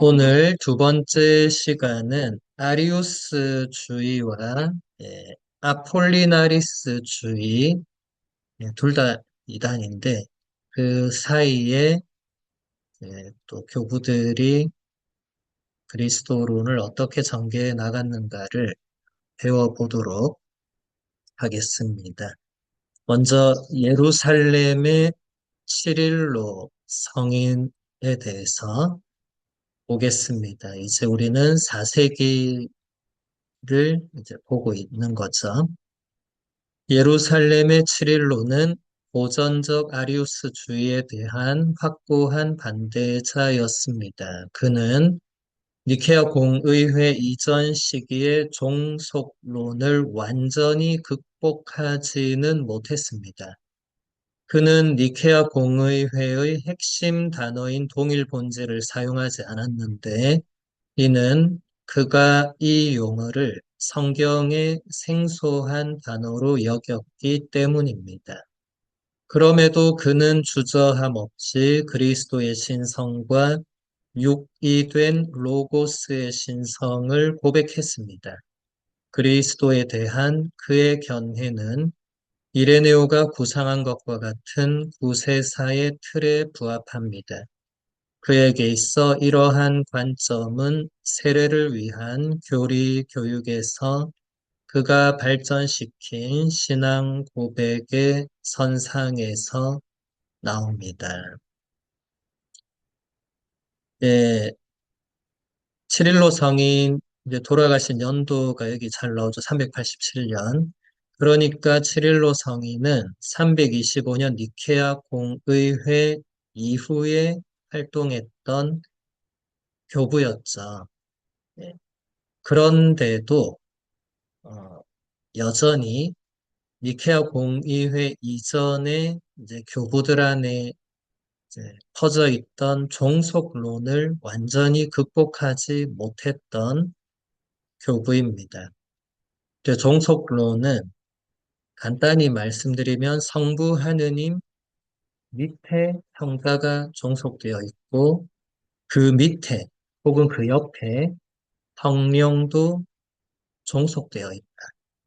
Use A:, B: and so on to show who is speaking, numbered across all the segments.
A: 오늘 두 번째 시간은 아리우스주의와 아폴리나리스주의 둘 다 이단인데 그 사이에 또 교부들이 그리스도론을 어떻게 전개해 나갔는가를 배워보도록 하겠습니다. 먼저 예루살렘의 시릴로 성인에 대해서 보겠습니다. 이제 우리는 4세기를 이제 보고 있는 거죠. 예루살렘의 칠일로는 고전적 아리우스주의에 대한 확고한 반대자였습니다. 그는 니케아 공의회 이전 시기의 종속론을 완전히 극복하지는 못했습니다. 그는 니케아 공의회의 핵심 단어인 동일 본질을 사용하지 않았는데 이는 그가 이 용어를 성경의 생소한 단어로 여겼기 때문입니다. 그럼에도 그는 주저함 없이 그리스도의 신성과 육이 된 로고스의 신성을 고백했습니다. 그리스도에 대한 그의 견해는 이레네오가 구상한 것과 같은 구세사의 틀에 부합합니다. 그에게 있어 이러한 관점은 세례를 위한 교리 교육에서 그가 발전시킨 신앙 고백의 선상에서 나옵니다. 예, 칠일로 성인 이제 돌아가신 연도가 여기 잘 나오죠. 387년. 그러니까 칠일로 성인은 325년 니케아 공의회 이후에 활동했던 교부였죠. 예. 그런데도 어, 여전히 니케아 공의회 이전에 이제 교부들 안에 이제 퍼져 있던 종속론을 완전히 극복하지 못했던 교부입니다. 종속론은 간단히 말씀드리면 성부 하느님 밑에 성자가 종속되어 있고 그 밑에 혹은 그 옆에 성령도 종속되어 있다.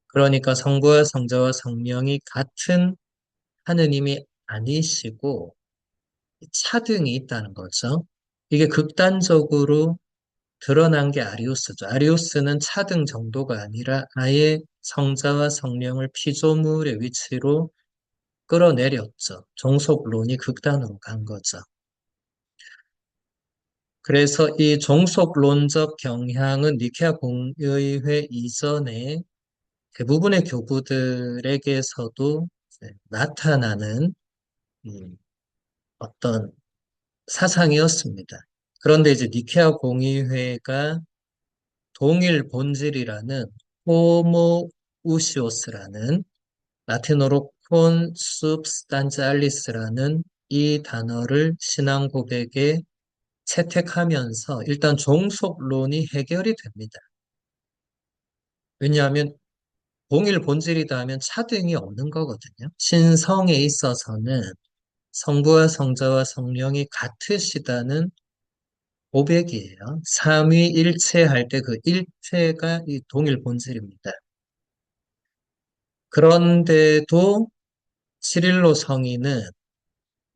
A: 그러니까 성부와 성자와 성령이 같은 하느님이 아니시고 차등이 있다는 거죠. 이게 극단적으로 드러난 게 아리우스죠. 아리우스는 차등 정도가 아니라 아예 성자와 성령을 피조물의 위치로 끌어내렸죠. 종속론이 극단으로 간 거죠. 그래서 이 종속론적 경향은 니케아 공의회 이전에 대부분의 교부들에게서도 이제 나타나는 어떤 사상이었습니다. 그런데 이제 니케아 공의회가 동일 본질이라는 호모우시오스라는 라틴어로 콘 substantialis라는 이 단어를 신앙 고백에 채택하면서 일단 종속론이 해결이 됩니다. 왜냐하면 동일 본질이다 하면 차등이 없는 거거든요. 신성에 있어서는 성부와 성자와 성령이 같으시다는 고백이에요. 삼위일체할 때 그 일체가 이 동일 본질입니다. 그런데도 시릴로 성인은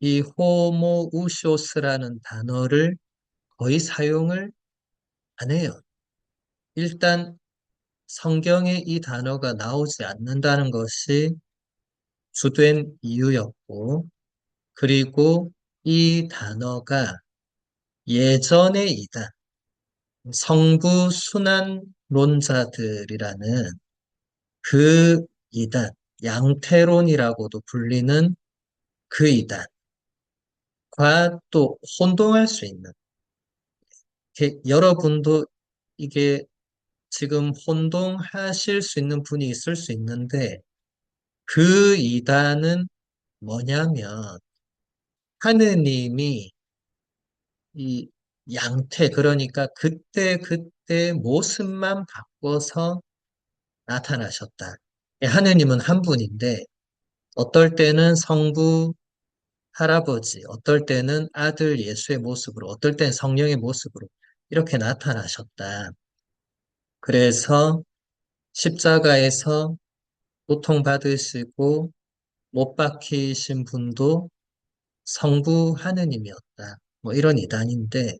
A: 이 호모우쇼스라는 단어를 거의 사용을 안 해요. 일단 성경에 이 단어가 나오지 않는다는 것이 주된 이유였고, 그리고 이 단어가 예전의 이단, 성부 순환론자들이라는 그 이단, 양태론이라고도 불리는 그 이단과 또 혼동할 수 있는, 여러분도 이게 지금 혼동하실 수 있는 분이 있을 수 있는데, 그 이단은 뭐냐면, 하느님이 이 양태, 그러니까 그때 모습만 바꿔서 나타나셨다. 하느님은 한 분인데, 어떨 때는 성부 할아버지, 어떨 때는 아들 예수의 모습으로, 어떨 때는 성령의 모습으로, 이렇게 나타나셨다. 그래서 십자가에서 고통받으시고 못 박히신 분도 성부 하느님이었다. 뭐 이런 이단인데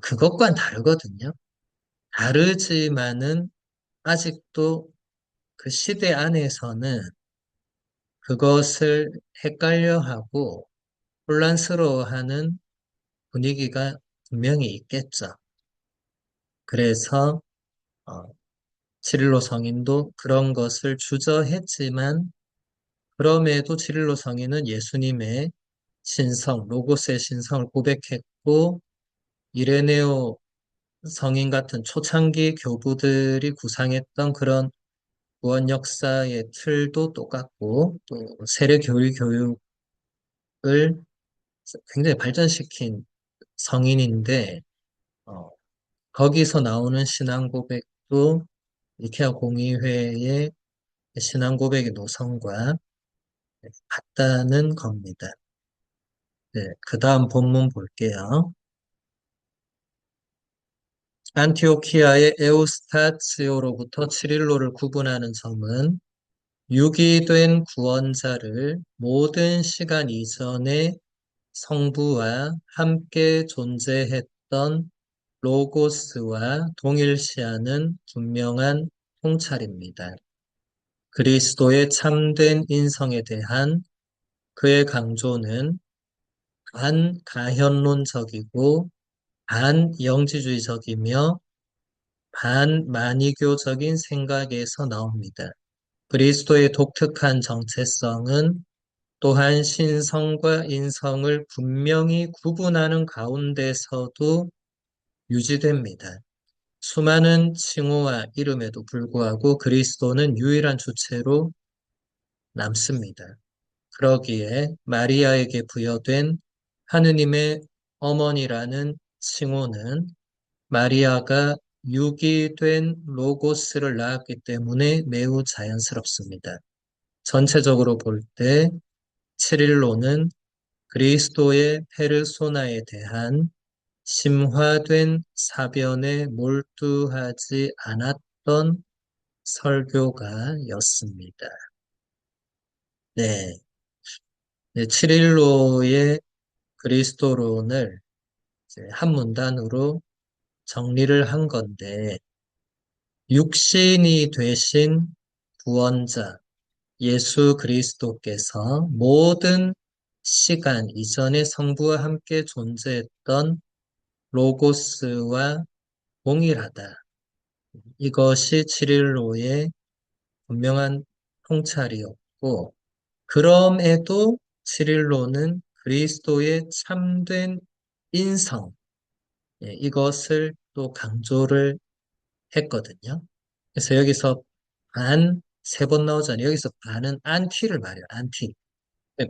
A: 그것과는 다르거든요. 다르지만은 아직도 그 시대 안에서는 그것을 헷갈려하고 혼란스러워하는 분위기가 분명히 있겠죠. 그래서 어, 치릴로 성인도 그런 것을 주저했지만 그럼에도 치릴로 성인은 예수님의 신성, 로고스의 신성을 고백했고 이레네오 성인 같은 초창기 교부들이 구상했던 그런 구원 역사의 틀도 똑같고 또 세례 교리 교육을 굉장히 발전시킨 성인인데 어, 거기서 나오는 신앙 고백도 니케아 공의회의 신앙 고백의 노선과 같다는 겁니다. 네, 그 다음 본문 볼게요. 안티오키아의 에우스타치오로부터 치릴로를 구분하는 점은 유기된 구원자를 모든 시간 이전에 성부와 함께 존재했던 로고스와 동일시하는 분명한 통찰입니다. 그리스도의 참된 인성에 대한 그의 강조는 반가현론적이고 반영지주의적이며 반만이교적인 생각에서 나옵니다. 그리스도의 독특한 정체성은 또한 신성과 인성을 분명히 구분하는 가운데서도 유지됩니다. 수많은 칭호와 이름에도 불구하고 그리스도는 유일한 주체로 남습니다. 그러기에 마리아에게 부여된 하느님의 어머니라는 칭호는 마리아가 유기된 로고스를 낳았기 때문에 매우 자연스럽습니다. 전체적으로 볼 때 치릴로는 그리스도의 페르소나에 대한 심화된 사변에 몰두하지 않았던 설교가였습니다. 네, 네, 치릴로의 그리스도론을 이제 한 문단으로 정리를 한 건데, 육신이 되신 구원자 예수 그리스도께서 모든 시간 이전에 성부와 함께 존재했던 로고스와 동일하다. 이것이 치릴로의 분명한 통찰이었고, 그럼에도 치릴로는 그리스도의 참된 인성, 이것을 또 강조를 했거든요. 그래서 여기서 세 번 나오잖아요. 여기서 반은 안티를 말해요. 안티.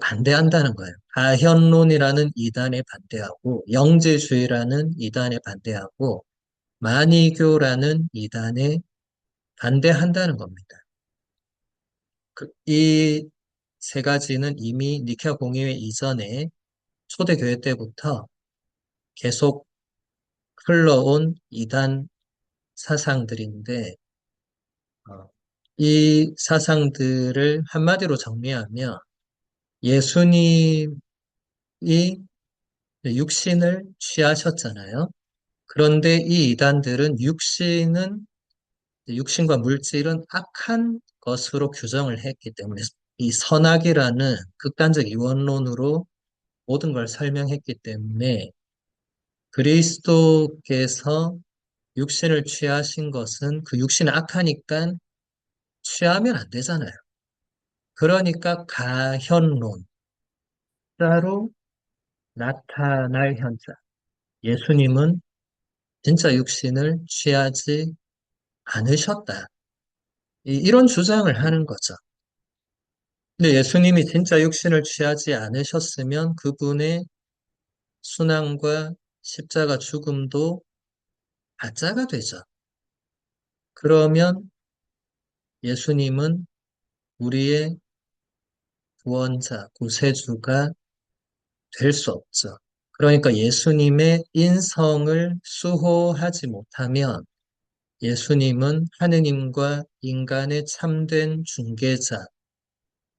A: 반대한다는 거예요. 가현론이라는 이단에 반대하고, 영재주의라는 이단에 반대하고, 만이교라는 이단에 반대한다는 겁니다. 이 세 가지는 이미 니케아 공의회 이전에 초대교회 때부터 계속 흘러온 이단 사상들인데, 어, 이 사상들을 한마디로 정리하면 예수님이 육신을 취하셨잖아요. 그런데 이 이단들은 육신과 물질은 악한 것으로 규정을 했기 때문에 이 선악이라는 극단적 이원론으로 모든 걸 설명했기 때문에 그리스도께서 육신을 취하신 것은 그 육신은 악하니까 취하면 안 되잖아요. 그러니까 가현론, 따로 나타날 현자. 예수님은 진짜 육신을 취하지 않으셨다. 이런 주장을 하는 거죠. 근데 예수님이 진짜 육신을 취하지 않으셨으면 그분의 순환과 십자가 죽음도 가짜가 되죠. 그러면 예수님은 우리의 구원자, 구세주가 될 수 없죠. 그러니까 예수님의 인성을 수호하지 못하면 예수님은 하느님과 인간의 참된 중개자,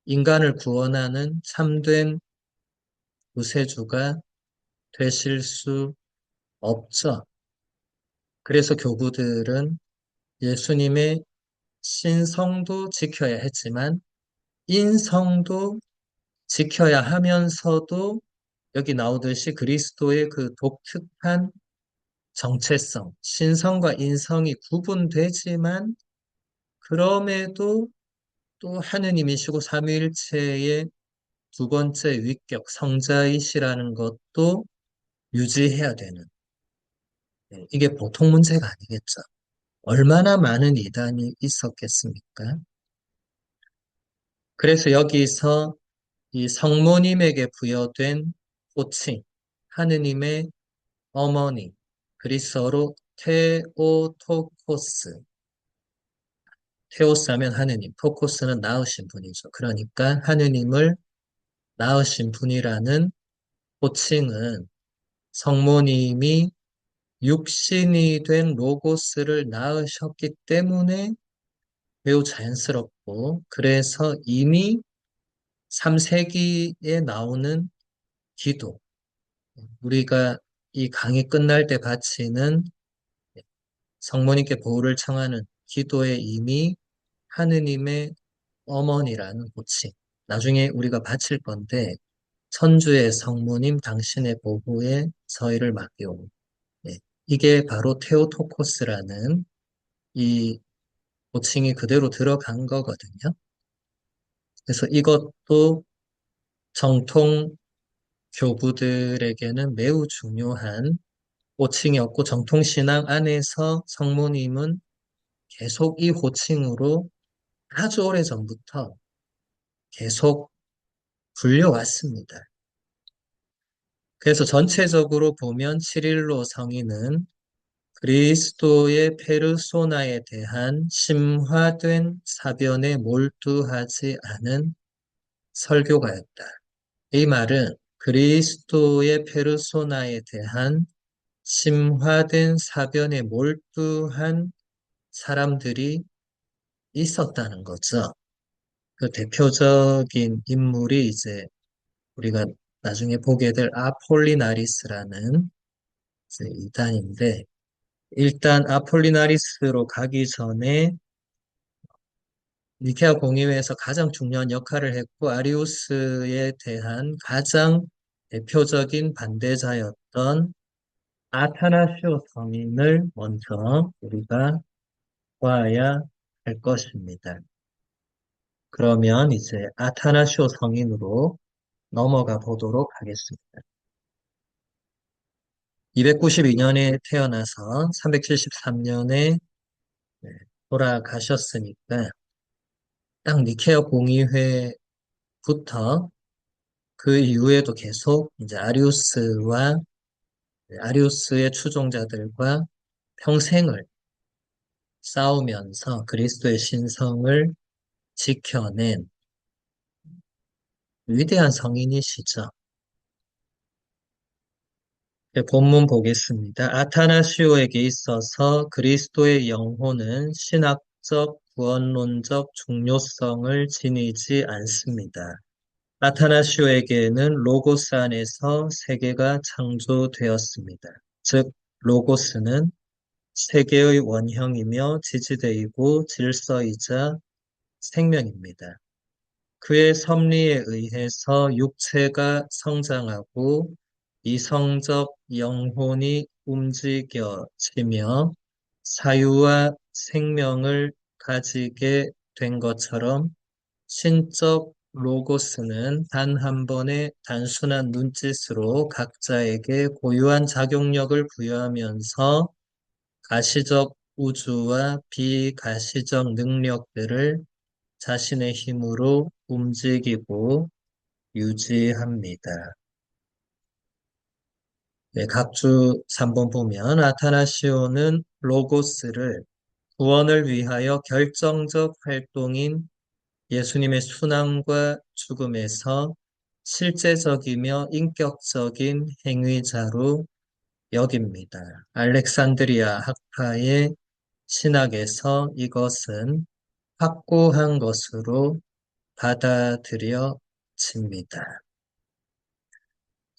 A: 인간을 구원하는 참된 구세주가 되실 수 없죠. 그래서 교구들은 예수님의 신성도 지켜야 했지만 인성도 지켜야 하면서도 여기 나오듯이 그리스도의 그 독특한 정체성, 신성과 인성이 구분되지만 그럼에도 또 하느님이시고 삼위일체의 두 번째 위격, 성자이시라는 것도 유지해야 되는, 이게 보통 문제가 아니겠죠. 얼마나 많은 이단이 있었겠습니까? 그래서 여기서 이 성모님에게 부여된 호칭, 하느님의 어머니, 그리스어로 테오토코스, 테오스 하면 하느님, 토코스는 낳으신 분이죠. 그러니까 하느님을 낳으신 분이라는 호칭은 성모님이 육신이 된 로고스를 낳으셨기 때문에 매우 자연스럽고, 그래서 이미 3세기에 나오는 기도, 우리가 이 강의 끝날 때 바치는 성모님께 보호를 청하는 기도에 이미 하느님의 어머니라는 호칭, 나중에 우리가 바칠 건데, 천주의 성모님 당신의 보호에 저희를 맡기오. 예, 이게 바로 테오토코스라는 이 호칭이 그대로 들어간 거거든요. 그래서 이것도 정통 교부들에게는 매우 중요한 호칭이었고, 정통신앙 안에서 성모님은 계속 이 호칭으로 아주 오래전부터 계속 불려왔습니다. 그래서 전체적으로 보면 칠일로 성인은 그리스도의 페르소나에 대한 심화된 사변에 몰두하지 않은 설교가였다. 이 말은 그리스도의 페르소나에 대한 심화된 사변에 몰두한 사람들이 있었다는 거죠. 그 대표적인 인물이 이제 우리가 나중에 보게 될 아폴리나리스라는 이제 이단인데, 일단 아폴리나리스로 가기 전에 니케아 공의회에서 가장 중요한 역할을 했고 아리우스에 대한 가장 대표적인 반대자였던 아타나시오 성인을 먼저 우리가 보아야 할 것입니다. 그러면 이제 아타나시오 성인으로 넘어가 보도록 하겠습니다. 292년에 태어나서 373년에 돌아가셨으니까 딱 니케아 공의회부터 그 이후에도 계속 이제 아리우스의 추종자들과 평생을 싸우면서 그리스도의 신성을 지켜낸 위대한 성인이시죠. 본문 보겠습니다. 아타나시오에게 있어서 그리스도의 영혼은 신학적, 구원론적 중요성을 지니지 않습니다. 아타나시오에게는 로고스 안에서 세계가 창조되었습니다. 즉, 로고스는 세계의 원형이며 지지대이고 질서이자 생명입니다. 그의 섭리에 의해서 육체가 성장하고 이성적 영혼이 움직여지며 사유와 생명을 가지게 된 것처럼 신적 로고스는 단 한 번의 단순한 눈짓으로 각자에게 고유한 작용력을 부여하면서 가시적 우주와 비가시적 능력들을 자신의 힘으로 움직이고 유지합니다. 네, 각주 3번 보면 아타나시오는 로고스를 구원을 위하여 결정적 활동인 예수님의 순환과 죽음에서 실제적이며 인격적인 행위자로 여깁니다. 알렉산드리아 학파의 신학에서 이것은 확고한 것으로 받아들여집니다.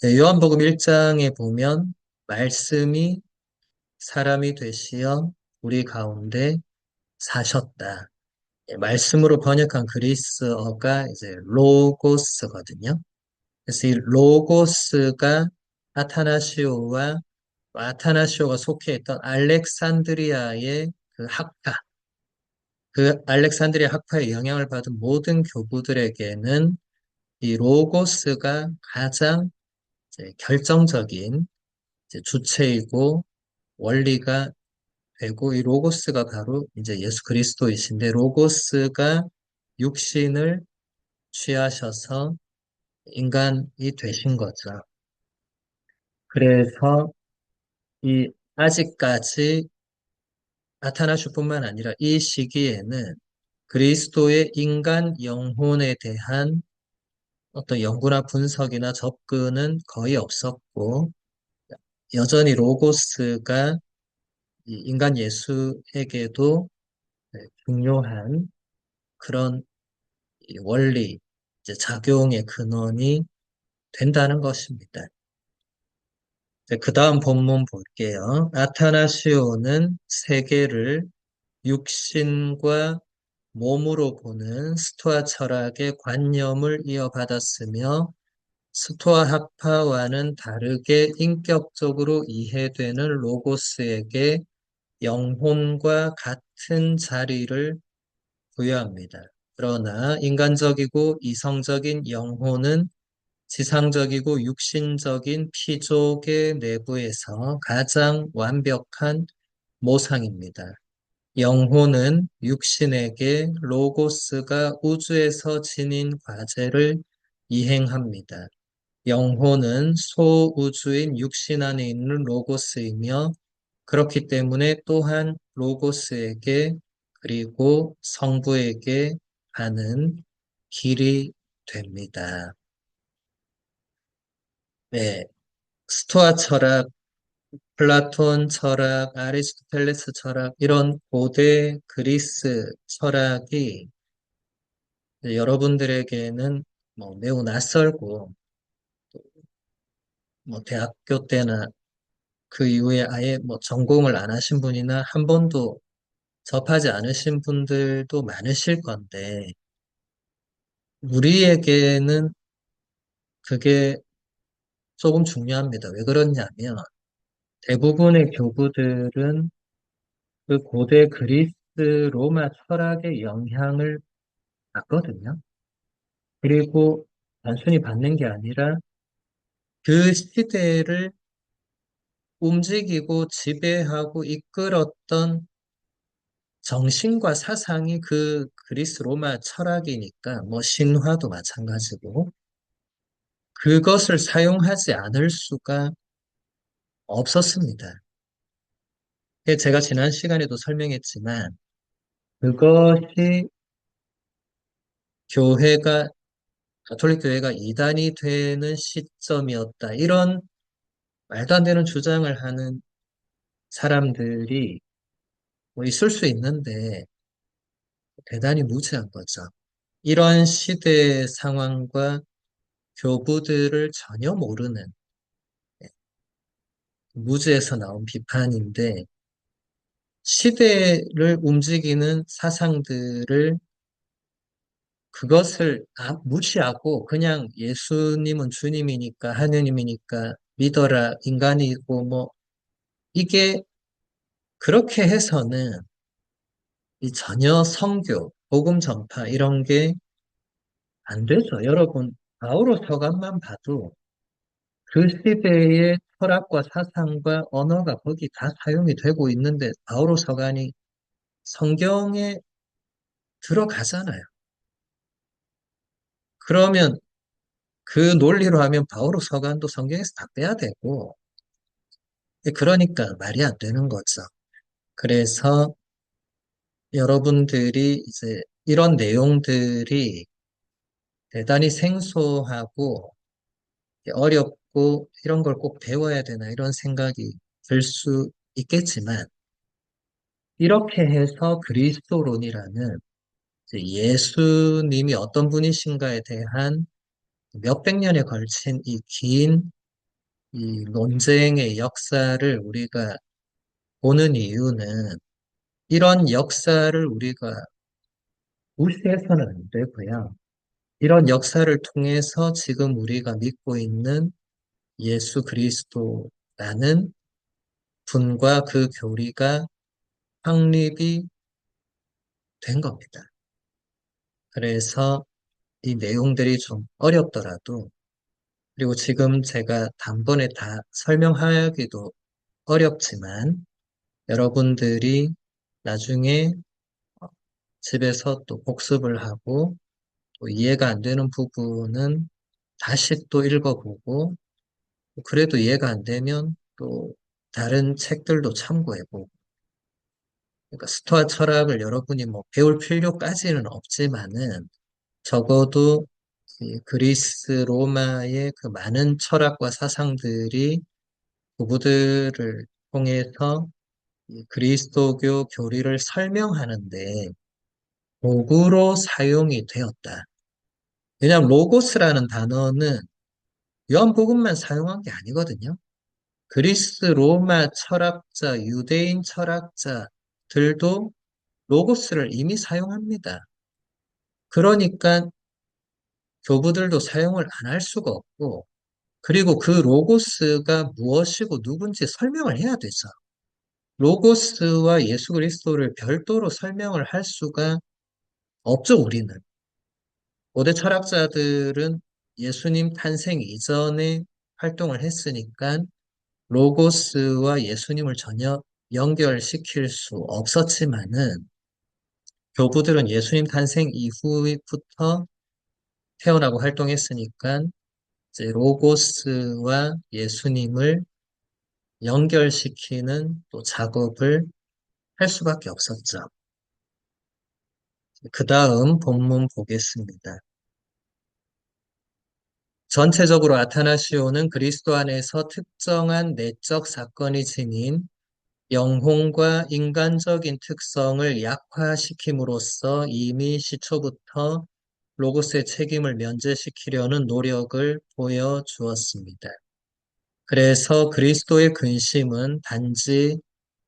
A: 네, 요한복음 1장에 보면 말씀이 사람이 되시어 우리 가운데 사셨다. 예, 말씀으로 번역한 그리스어가 이제 로고스거든요. 그래서 이 로고스가 아타나시오와 아타나시오가 속해 있던 알렉산드리아의 그 학파, 그 알렉산드리아 학파의 영향을 받은 모든 교부들에게는 이 로고스가 가장 이제 결정적인 이제 주체이고 원리가 되고 이 로고스가 바로 이제 예수 그리스도이신데 로고스가 육신을 취하셔서 인간이 되신 거죠. 그래서 이 아직까지 나타나실뿐만 아니라 이 시기에는 그리스도의 인간 영혼에 대한 어떤 연구나 분석이나 접근은 거의 없었고 여전히 로고스가 이 인간 예수에게도 중요한 그런 이 원리, 이제 작용의 근원이 된다는 것입니다. 그 다음 본문 볼게요. 아타나시오는 세계를 육신과 몸으로 보는 스토아 철학의 관념을 이어받았으며 스토아 학파와는 다르게 인격적으로 이해되는 로고스에게 영혼과 같은 자리를 부여합니다. 그러나 인간적이고 이성적인 영혼은 지상적이고 육신적인 피족의 내부에서 가장 완벽한 모상입니다. 영혼은 육신에게 로고스가 우주에서 지닌 과제를 이행합니다. 영혼은 소우주인 육신 안에 있는 로고스이며 그렇기 때문에 또한 로고스에게 그리고 성부에게 가는 길이 됩니다. 네, 스토아 철학, 플라톤 철학, 아리스토텔레스 철학, 이런 고대 그리스 철학이 여러분들에게는 뭐 매우 낯설고, 뭐 대학교 때나 그 이후에 아예 뭐 전공을 안 하신 분이나 한 번도 접하지 않으신 분들도 많으실 건데, 우리에게는 그게 조금 중요합니다. 왜 그러냐면, 대부분의 교부들은 그 고대 그리스 로마 철학의 영향을 받거든요. 그리고 단순히 받는 게 아니라 그 시대를 움직이고 지배하고 이끌었던 정신과 사상이 그 그리스 로마 철학이니까 뭐 신화도 마찬가지고 그것을 사용하지 않을 수가 없었습니다. 제가 지난 시간에도 설명했지만 그것이 교회가 가톨릭 교회가 이단이 되는 시점이었다. 이런 말도 안 되는 주장을 하는 사람들이 뭐 있을 수 있는데 대단히 무지한 거죠. 이런 시대 상황과 교부들을 전혀 모르는 무지에서 나온 비판인데 시대를 움직이는 사상들을 그것을 무시하고 그냥 예수님은 주님이니까 하느님이니까 믿어라 인간이고 뭐 이게 그렇게 해서는 이 전혀 선교, 복음 전파 이런 게 안 되죠. 여러분 바오로 서간만 봐도 그 시대의 철학과 사상과 언어가 거기 다 사용이 되고 있는데 바오로 서간이 성경에 들어가잖아요. 그러면 그 논리로 하면 바오로 서간도 성경에서 다 빼야 되고 그러니까 말이 안 되는 거죠. 그래서 여러분들이 이제 이런 내용들이 대단히 생소하고 어렵고 이런 걸 꼭 배워야 되나 이런 생각이 들 수 있겠지만 이렇게 해서 그리스도론이라는 이제 예수님이 어떤 분이신가에 대한 몇백 년에 걸친 이 긴 이 논쟁의 역사를 우리가 보는 이유는 이런 역사를 우리가 무시해서는 안 되고요. 이런 역사를 통해서 지금 우리가 믿고 있는 예수 그리스도라는 분과 그 교리가 확립이 된 겁니다. 그래서 이 내용들이 좀 어렵더라도, 그리고 지금 제가 단번에 다 설명하기도 어렵지만, 여러분들이 나중에 집에서 또 복습을 하고, 또 이해가 안 되는 부분은 다시 또 읽어보고, 그래도 이해가 안 되면 또 다른 책들도 참고해보고, 그러니까 스토아 철학을 여러분이 뭐 배울 필요까지는 없지만은 적어도 이 그리스 로마의 그 많은 철학과 사상들이 그부들을 통해서 이 그리스도교 교리를 설명하는데 도구로 사용이 되었다. 왜냐하면 로고스라는 단어는 요한복음만 사용한 게 아니거든요. 그리스 로마 철학자, 유대인 철학자들도 로고스를 이미 사용합니다. 그러니까 교부들도 사용을 안 할 수가 없고, 그리고 그 로고스가 무엇이고 누군지 설명을 해야 되죠. 로고스와 예수 그리스도를 별도로 설명을 할 수가 없죠, 우리는. 고대 철학자들은 예수님 탄생 이전에 활동을 했으니까 로고스와 예수님을 전혀 연결시킬 수 없었지만은 교부들은 예수님 탄생 이후부터 태어나고 활동했으니까 이제 로고스와 예수님을 연결시키는 또 작업을 할 수밖에 없었죠. 그 다음 본문 보겠습니다. 전체적으로 아타나시오는 그리스도 안에서 특정한 내적 사건이 지닌 영혼과 인간적인 특성을 약화시킴으로써 이미 시초부터 로고스의 책임을 면제시키려는 노력을 보여주었습니다. 그래서 그리스도의 근심은 단지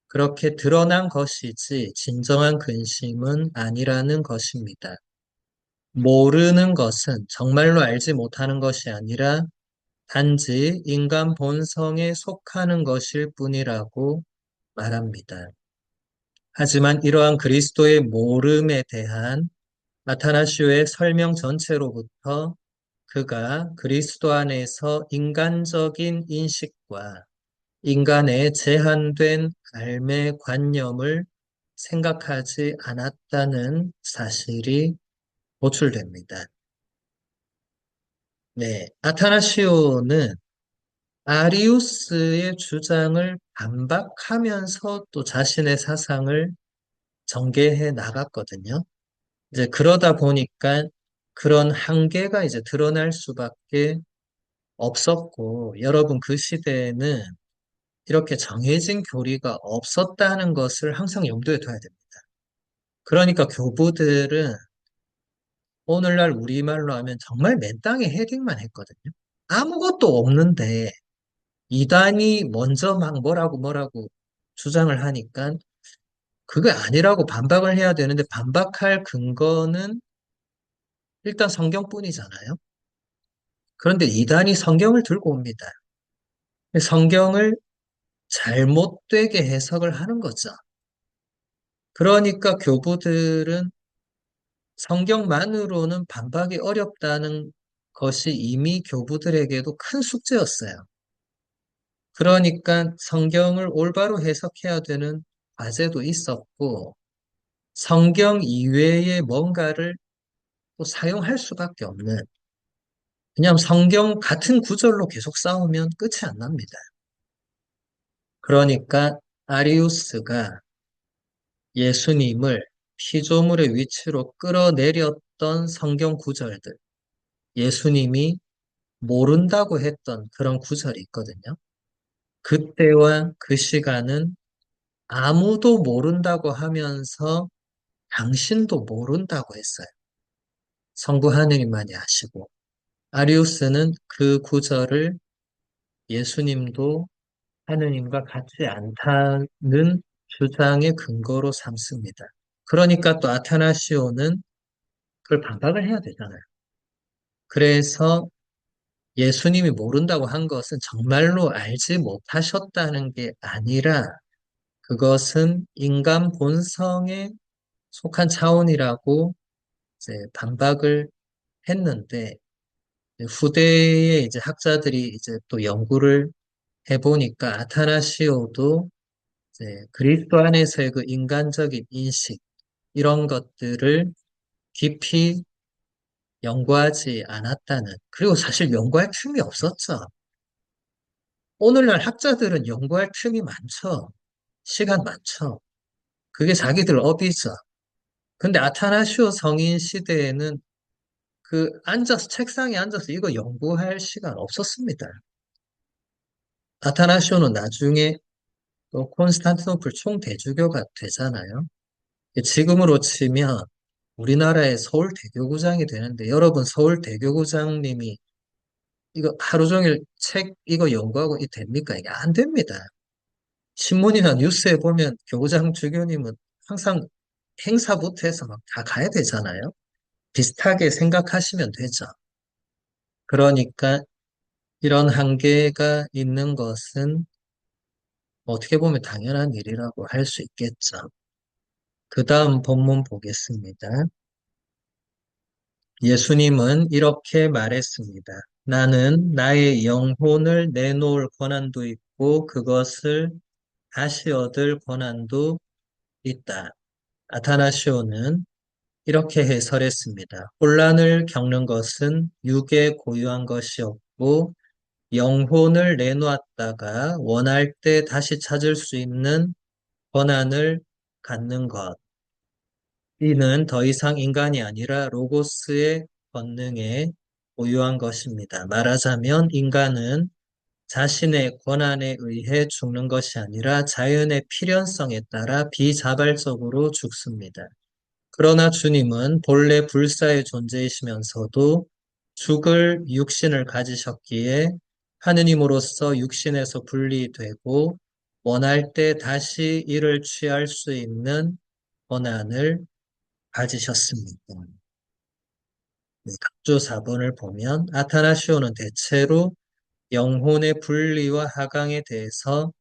A: 그렇게 드러난 것이지 진정한 근심은 아니라는 것입니다. 모르는 것은 정말로 알지 못하는 것이 아니라 단지 인간 본성에 속하는 것일 뿐이라고 말합니다. 하지만 이러한 그리스도의 모름에 대한 아타나시오의 설명 전체로부터 그가 그리스도 안에서 인간적인 인식과 인간의 제한된 삶의 관념을 생각하지 않았다는 사실이 도출됩니다. 네, 아타나시오는 아리우스의 주장을 반박하면서 또 자신의 사상을 전개해 나갔거든요. 이제 그러다 보니까 그런 한계가 이제 드러날 수밖에 없었고, 여러분 그 시대에는 이렇게 정해진 교리가 없었다는 것을 항상 염두에 둬야 됩니다. 그러니까 교부들은 오늘날 우리말로 하면 정말 맨땅에 헤딩만 했거든요. 아무것도 없는데 이단이 먼저 막 뭐라고 주장을 하니까 그게 아니라고 반박을 해야 되는데 반박할 근거는 일단 성경뿐이잖아요. 그런데 이단이 성경을 들고 옵니다. 성경을 잘못되게 해석을 하는 거죠. 그러니까 교부들은 성경만으로는 반박이 어렵다는 것이 이미 교부들에게도 큰 숙제였어요. 그러니까 성경을 올바로 해석해야 되는 과제도 있었고, 성경 이외에 뭔가를 또 사용할 수밖에 없는, 왜냐하면 성경 같은 구절로 계속 싸우면 끝이 안 납니다. 그러니까 아리우스가 예수님을 피조물의 위치로 끌어내렸던 성경 구절들, 예수님이 모른다고 했던 그런 구절이 있거든요. 그때와 그 시간은 아무도 모른다고 하면서 당신도 모른다고 했어요. 성부 하느님만이 아시고. 아리우스는 그 구절을 예수님도 하느님과 같지 않다는 주장의 근거로 삼습니다. 그러니까 또 아타나시오는 그걸 반박을 해야 되잖아요. 그래서 예수님이 모른다고 한 것은 정말로 알지 못하셨다는 게 아니라 그것은 인간 본성에 속한 차원이라고 이제 반박을 했는데 후대에 이제 학자들이 이제 또 연구를 해보니까 아타나시오도 이제 그리스도 안에서의 그 인간적인 인식 이런 것들을 깊이 연구하지 않았다는 그리고 사실 연구할 틈이 없었죠. 오늘날 학자들은 연구할 틈이 많죠. 시간 많죠. 그게 자기들 업이죠. 근데 아타나시오 성인 시대에는 그 앉아서 책상에 앉아서 이거 연구할 시간 없었습니다. 아타나시오는 나중에 또 콘스탄티노플 총대주교가 되잖아요. 지금으로 치면 우리나라의 서울 대교구장이 되는데 여러분 서울 대교구장님이 이거 하루 종일 책 이거 연구하고 이 됩니까? 이게 안 됩니다. 신문이나 뉴스에 보면 교구장 주교님은 항상 행사부터 해서 막 다 가야 되잖아요. 비슷하게 생각하시면 되죠. 그러니까 이런 한계가 있는 것은 어떻게 보면 당연한 일이라고 할 수 있겠죠. 그 다음 본문 보겠습니다. 예수님은 이렇게 말했습니다. 나는 나의 영혼을 내놓을 권한도 있고 그것을 다시 얻을 권한도 있다. 아타나시오는 이렇게 해설했습니다. 혼란을 겪는 것은 육에 고유한 것이었고 영혼을 내놓았다가 원할 때 다시 찾을 수 있는 권한을 갖는 것. 이는 더 이상 인간이 아니라 로고스의 권능에 고유한 것입니다. 말하자면 인간은 자신의 권한에 의해 죽는 것이 아니라 자연의 필연성에 따라 비자발적으로 죽습니다. 그러나 주님은 본래 불사의 존재이시면서도 죽을 육신을 가지셨기에 하느님으로서 육신에서 분리되고 원할 때 다시 이를 취할 수 있는 권한을 가지셨습니다. 네, 각조 4번을 보면 아타나시오는 대체로 영혼의 분리와 하강에 대해서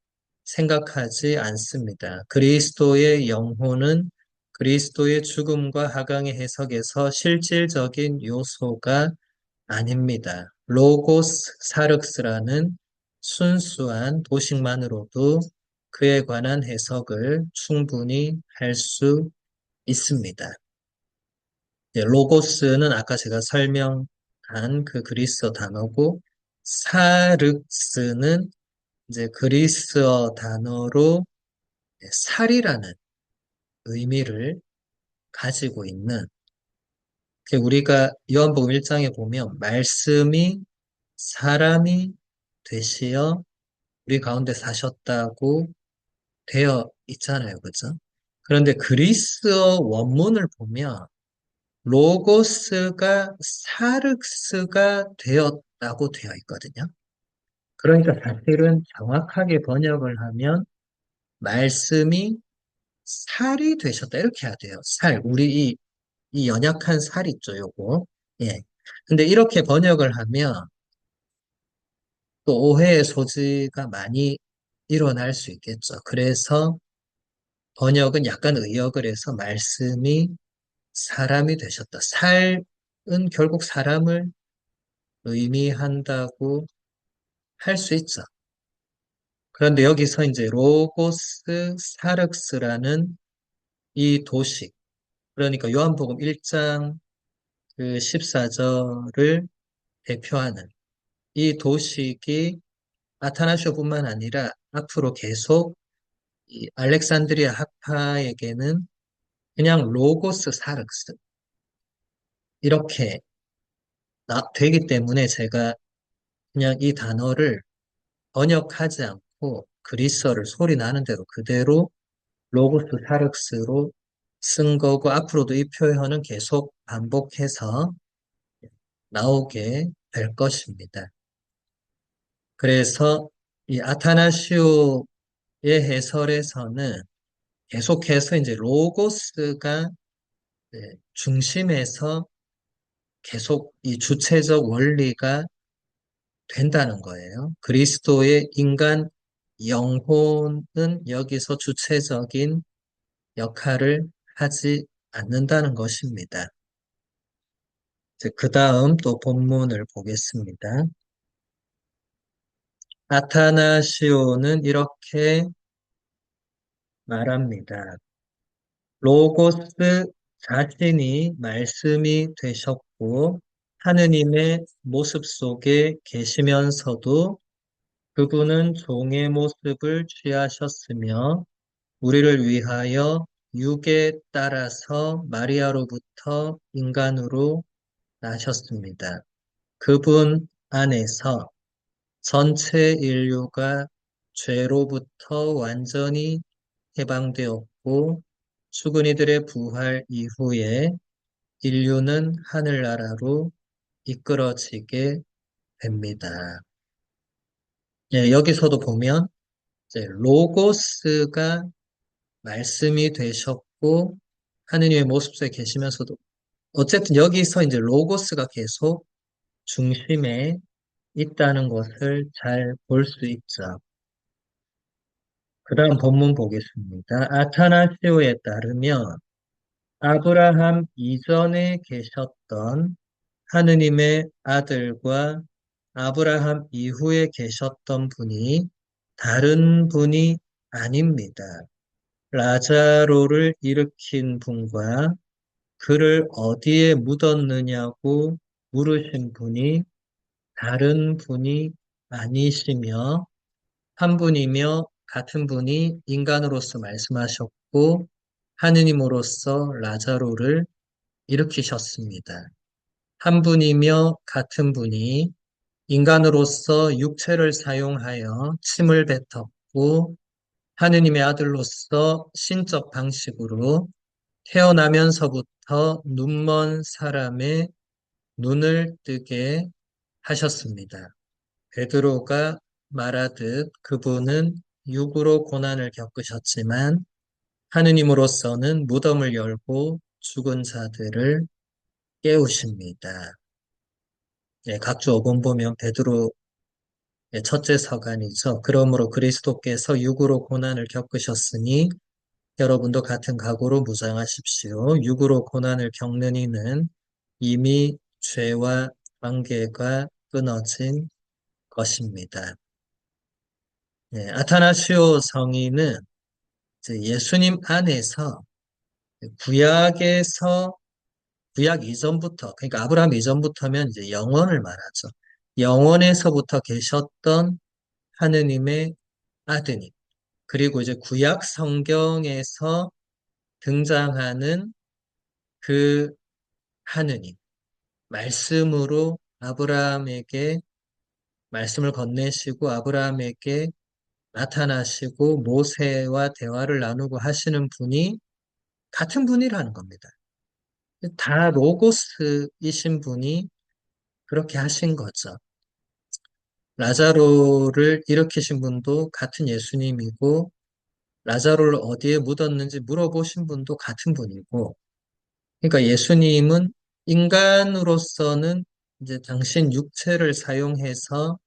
A: 생각하지 않습니다. 그리스도의 영혼은 그리스도의 죽음과 하강의 해석에서 실질적인 요소가 아닙니다. 로고스 사륵스라는 순수한 도식만으로도 그에 관한 해석을 충분히 할 수 있습니다. 네, 로고스는 아까 제가 설명한 그 그리스어 단어고 사륵스는 이제 그리스어 단어로 살이라는 의미를 가지고 있는 우리가 요한복음 1장에 보면 말씀이 사람이 되시어 우리 가운데 사셨다고 되어 있잖아요. 그죠? 그런데 그리스어 원문을 보면 로고스가 사륵스가 되었다고 되어 있거든요. 그러니까 사실은 정확하게 번역을 하면 말씀이 살이 되셨다. 이렇게 해야 돼요. 살. 우리 이 연약한 살 있죠, 요거. 예. 근데 이렇게 번역을 하면 또 오해의 소지가 많이 일어날 수 있겠죠. 그래서 번역은 약간 의역을 해서 말씀이 사람이 되셨다. 살은 결국 사람을 의미한다고 할 수 있죠. 그런데 여기서 이제 로고스 사륵스라는 이 도식, 그러니까 요한복음 1장 그 14절을 대표하는 이 도식이 아타나쇼뿐만 아니라 앞으로 계속 이 알렉산드리아 학파에게는 그냥 로고스 사륵스 이렇게 되기 때문에 제가 그냥 이 단어를 번역하지 않고 그리스어를 소리 나는 대로 그대로 로고스 사륵스로 쓴 거고 앞으로도 이 표현은 계속 반복해서 나오게 될 것입니다. 그래서 이 아타나시오의 해설에서는 계속해서 이제 로고스가 중심에서 계속 이 주체적 원리가 된다는 거예요. 그리스도의 인간 영혼은 여기서 주체적인 역할을 하지 않는다는 것입니다. 그 다음 또 본문을 보겠습니다. 아타나시오는 이렇게 말합니다. 로고스 자신이 말씀이 되셨고 하느님의 모습 속에 계시면서도 그분은 종의 모습을 취하셨으며 우리를 위하여 육에 따라서 마리아로부터 인간으로 나셨습니다. 그분 안에서 전체 인류가 죄로부터 완전히 해방되었고 죽은 이들의 부활 이후에 인류는 하늘나라로 이끌어지게 됩니다. 예, 여기서도 보면 이제 로고스가 말씀이 되셨고 하느님의 모습에 계시면서도 어쨌든 여기서 이제 로고스가 계속 중심에 있다는 것을 잘 볼 수 있죠. 그 다음 본문 보겠습니다. 아타나시오에 따르면 아브라함 이전에 계셨던 하느님의 아들과 아브라함 이후에 계셨던 분이 다른 분이 아닙니다. 라자로를 일으킨 분과 그를 어디에 묻었느냐고 물으신 분이 다른 분이 아니시며 한 분이며 같은 분이 인간으로서 말씀하셨고 하느님으로서 라자로를 일으키셨습니다. 한 분이며 같은 분이 인간으로서 육체를 사용하여 침을 뱉었고 하느님의 아들로서 신적 방식으로 태어나면서부터 눈먼 사람의 눈을 뜨게 하셨습니다. 베드로가 말하듯 그분은 육으로 고난을 겪으셨지만 하느님으로서는 무덤을 열고 죽은 자들을 깨우십니다. 예, 각주 5번 보면 베드로의 첫째 서간이죠. 그러므로 그리스도께서 육으로 고난을 겪으셨으니 여러분도 같은 각오로 무장하십시오. 육으로 고난을 겪는 이는 이미 죄와 관계가 끊어진 것입니다. 예, 아타나시오 성인은 이제 예수님 안에서 구약에서 구약 이전부터 그러니까 아브라함 이전부터면 이제 영원을 말하죠. 영원에서부터 계셨던 하느님의 아드님 그리고 이제 구약 성경에서 등장하는 그 하느님 말씀으로 아브라함에게 말씀을 건네시고 아브라함에게 나타나시고 모세와 대화를 나누고 하시는 분이 같은 분이라는 겁니다. 다 로고스이신 분이 그렇게 하신 거죠. 라자로를 일으키신 분도 같은 예수님이고, 라자로를 어디에 묻었는지 물어보신 분도 같은 분이고, 그러니까 예수님은 인간으로서는 이제 당신 육체를 사용해서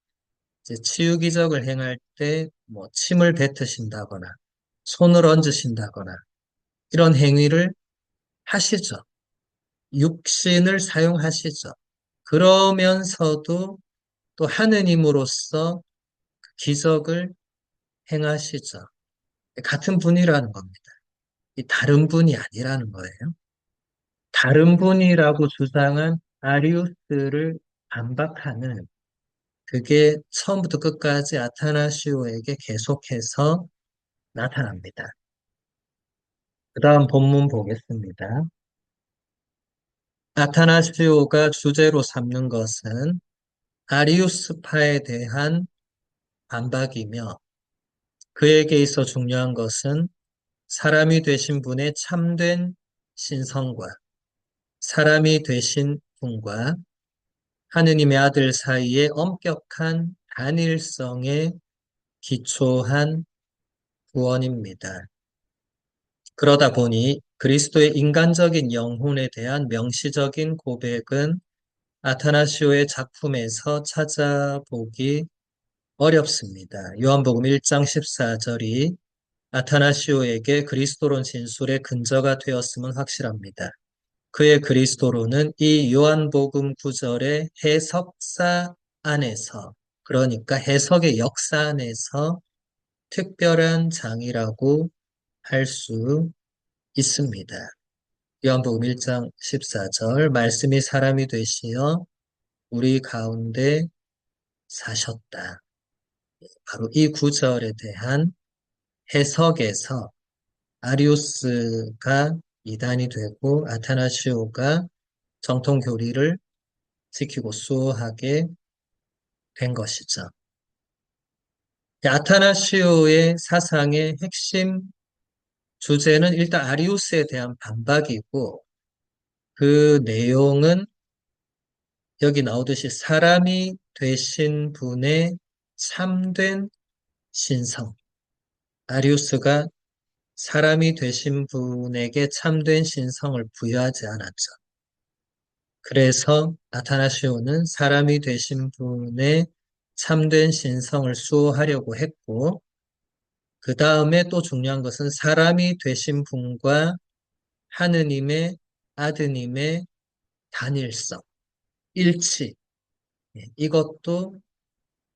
A: 이제 치유기적을 행할 때 뭐 침을 뱉으신다거나, 손을 얹으신다거나, 이런 행위를 하시죠. 육신을 사용하시죠. 그러면서도 또 하느님으로서 그 기적을 행하시죠. 같은 분이라는 겁니다. 이 다른 분이 아니라는 거예요. 다른 분이라고 주장한 아리우스를 반박하는 그게 처음부터 끝까지 아타나시오에게 계속해서 나타납니다. 그 다음 본문 보겠습니다. 아타나시오가 주제로 삼는 것은 아리우스파에 대한 반박이며 그에게 있어 중요한 것은 사람이 되신 분의 참된 신성과 사람이 되신 분과 하느님의 아들 사이의 엄격한 단일성에 기초한 구원입니다. 그러다 보니 그리스도의 인간적인 영혼에 대한 명시적인 고백은 아타나시오의 작품에서 찾아보기 어렵습니다. 요한복음 1장 14절이 아타나시오에게 그리스도론 진술의 근저가 되었음은 확실합니다. 그의 그리스도로는 이 요한복음 9절의 해석사 안에서, 그러니까 해석의 역사 안에서 특별한 장이라고 할 수 있습니다. 요한복음 1장 14절 말씀이 사람이 되시어 우리 가운데 사셨다. 바로 이 구절에 대한 해석에서 아리우스가 이단이 되고 아타나시오가 정통 교리를 지키고 수호하게 된 것이죠. 아타나시오의 사상의 핵심 주제는 일단 아리우스에 대한 반박이고 그 내용은 여기 나오듯이 사람이 되신 분의 참된 신성. 아리우스가 사람이 되신 분에게 참된 신성을 부여하지 않았죠. 그래서 아타나시오는 사람이 되신 분의 참된 신성을 수호하려고 했고, 그 다음에 또 중요한 것은 사람이 되신 분과 하느님의 아드님의 단일성, 일치. 이것도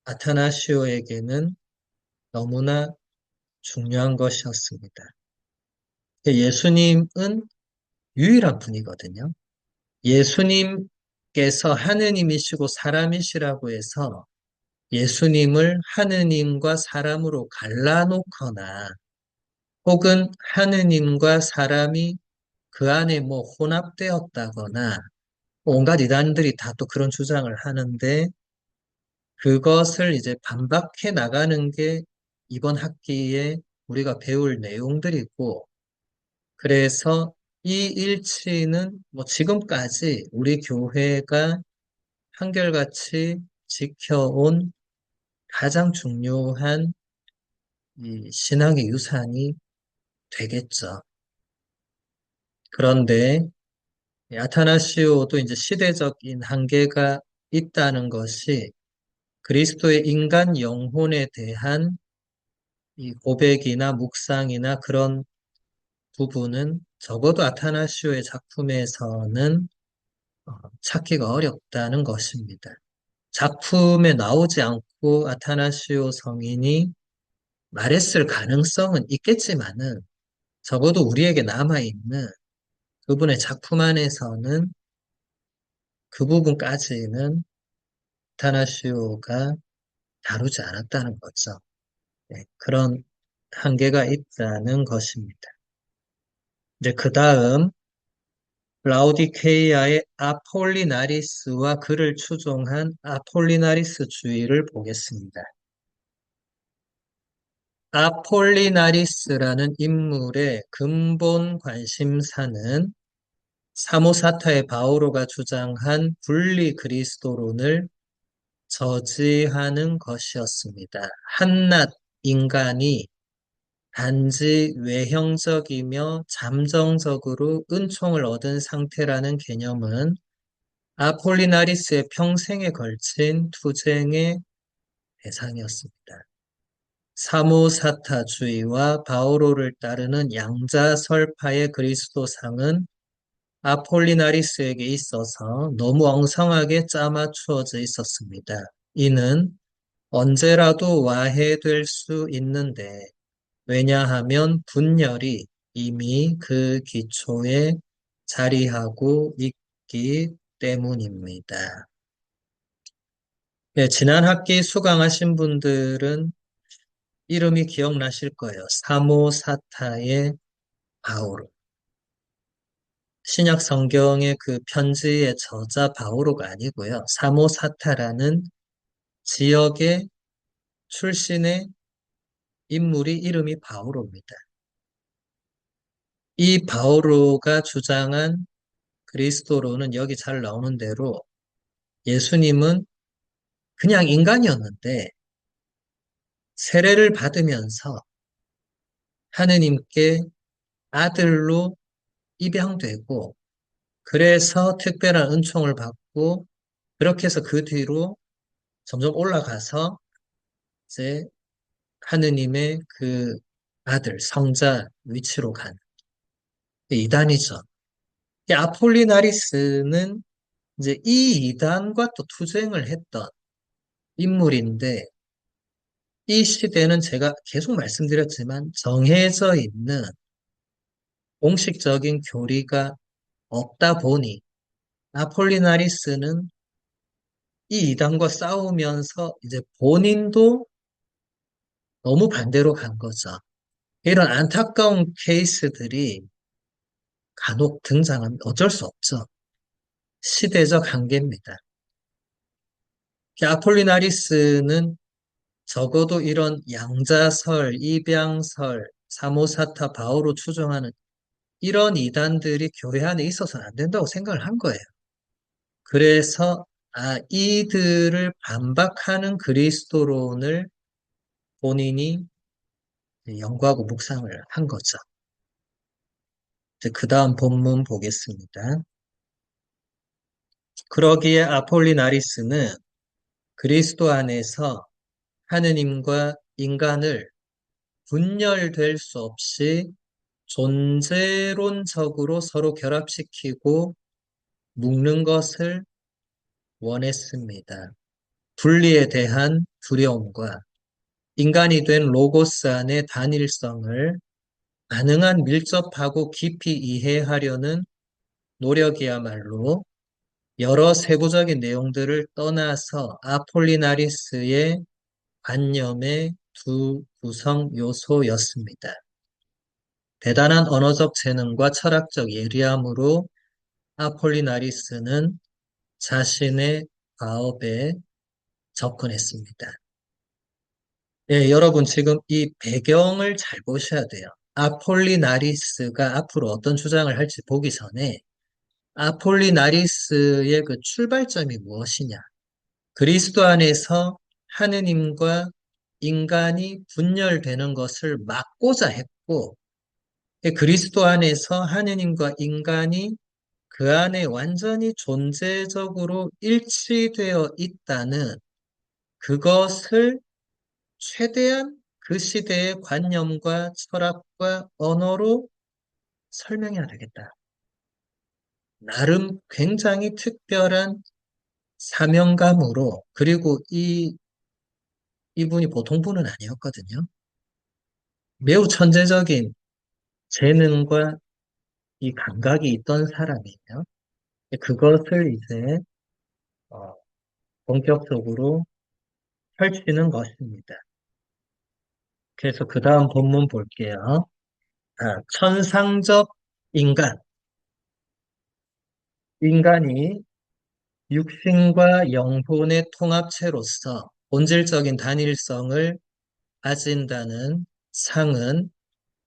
A: 아타나시오에게는 너무나 중요한 것이었습니다. 예수님은 유일한 분이거든요. 예수님께서 하느님이시고 사람이시라고 해서 예수님을 하느님과 사람으로 갈라놓거나 혹은 하느님과 사람이 그 안에 뭐 혼합되었다거나 온갖 이단들이 다 또 그런 주장을 하는데 그것을 이제 반박해 나가는 게 이번 학기에 우리가 배울 내용들이고 그래서 이 일치는 뭐 지금까지 우리 교회가 한결같이 지켜온 가장 중요한 이 신앙의 유산이 되겠죠. 그런데 아타나시오도 이제 시대적인 한계가 있다는 것이 그리스도의 인간 영혼에 대한 이 고백이나 묵상이나 그런 부분은 적어도 아타나시오의 작품에서는 찾기가 어렵다는 것입니다. 작품에 나오지 않고 아타나시오 성인이 말했을 가능성은 있겠지만은 적어도 우리에게 남아있는 그분의 작품 안에서는 그 부분까지는 아타나시오가 다루지 않았다는 거죠. 네, 그런 한계가 있다는 것입니다. 이제 그 다음 라우디케이아의 아폴리나리스와 그를 추종한 아폴리나리스주의를 보겠습니다. 아폴리나리스라는 인물의 근본 관심사는 사모사타의 바오로가 주장한 분리 그리스도론을 저지하는 것이었습니다. 한낱 인간이 단지 외형적이며 잠정적으로 은총을 얻은 상태라는 개념은 아폴리나리스의 평생에 걸친 투쟁의 대상이었습니다. 사모사타주의와 바오로를 따르는 양자설파의 그리스도상은 아폴리나리스에게 있어서 너무 엉성하게 짜맞추어져 있었습니다. 이는 언제라도 와해될 수 있는데 왜냐하면 분열이 이미 그 기초에 자리하고 있기 때문입니다. 네, 지난 학기 수강하신 분들은 이름이 기억나실 거예요. 사모사타의 바오로. 신약 성경의 그 편지의 저자 바오로가 아니고요. 사모사타라는 지역의 출신의 인물이 이름이 바오로입니다. 이 바오로가 주장한 그리스도로는 여기 잘 나오는 대로 예수님은 그냥 인간이었는데 세례를 받으면서 하느님께 아들로 입양되고 그래서 특별한 은총을 받고 그렇게 해서 그 뒤로 점점 올라가서 이제 하느님의 그 아들, 성자 위치로 간 이단이죠. 이 아폴리나리스는 이제 이 이단과 또 투쟁을 했던 인물인데 이 시대는 제가 계속 말씀드렸지만 정해져 있는 공식적인 교리가 없다 보니 아폴리나리스는 이 이단과 싸우면서 이제 본인도 너무 반대로 간 거죠. 이런 안타까운 케이스들이 간혹 등장하면 어쩔 수 없죠. 시대적 한계입니다. 아폴리나리스는 적어도 이런 양자설, 입양설, 사모사타, 바오로 추종하는 이런 이단들이 교회 안에 있어서는 안 된다고 생각을 한 거예요. 그래서 이들을 반박하는 그리스도론을 본인이 연구하고 묵상을 한 거죠. 그 다음 본문 보겠습니다. 그러기에 아폴리나리스는 그리스도 안에서 하느님과 인간을 분열될 수 없이 존재론적으로 서로 결합시키고 묶는 것을 원했습니다. 분리에 대한 두려움과 인간이 된 로고스 안의 단일성을 가능한 밀접하고 깊이 이해하려는 노력이야말로 여러 세부적인 내용들을 떠나서 아폴리나리스의 관념의 두 구성 요소였습니다. 대단한 언어적 재능과 철학적 예리함으로 아폴리나리스는 자신의 과업에 접근했습니다. 예, 여러분 지금 이 배경을 잘 보셔야 돼요. 아폴리나리스가 앞으로 어떤 주장을 할지 보기 전에 아폴리나리스의 그 출발점이 무엇이냐? 그리스도 안에서 하느님과 인간이 분열되는 것을 막고자 했고, 그리스도 안에서 하느님과 인간이 그 안에 완전히 존재적으로 일치되어 있다는 그것을 최대한 그 시대의 관념과 철학과 언어로 설명해야 되겠다. 나름 굉장히 특별한 사명감으로, 그리고 이분이 보통 분은 아니었거든요. 매우 천재적인 재능과 이 감각이 있던 사람이에요. 그것을 이제 어, 본격적으로 펼치는 것입니다. 그래서 그 다음 본문 볼게요. 천상적 인간. 인간이 육신과 영혼의 통합체로서 본질적인 단일성을 가진다는 상은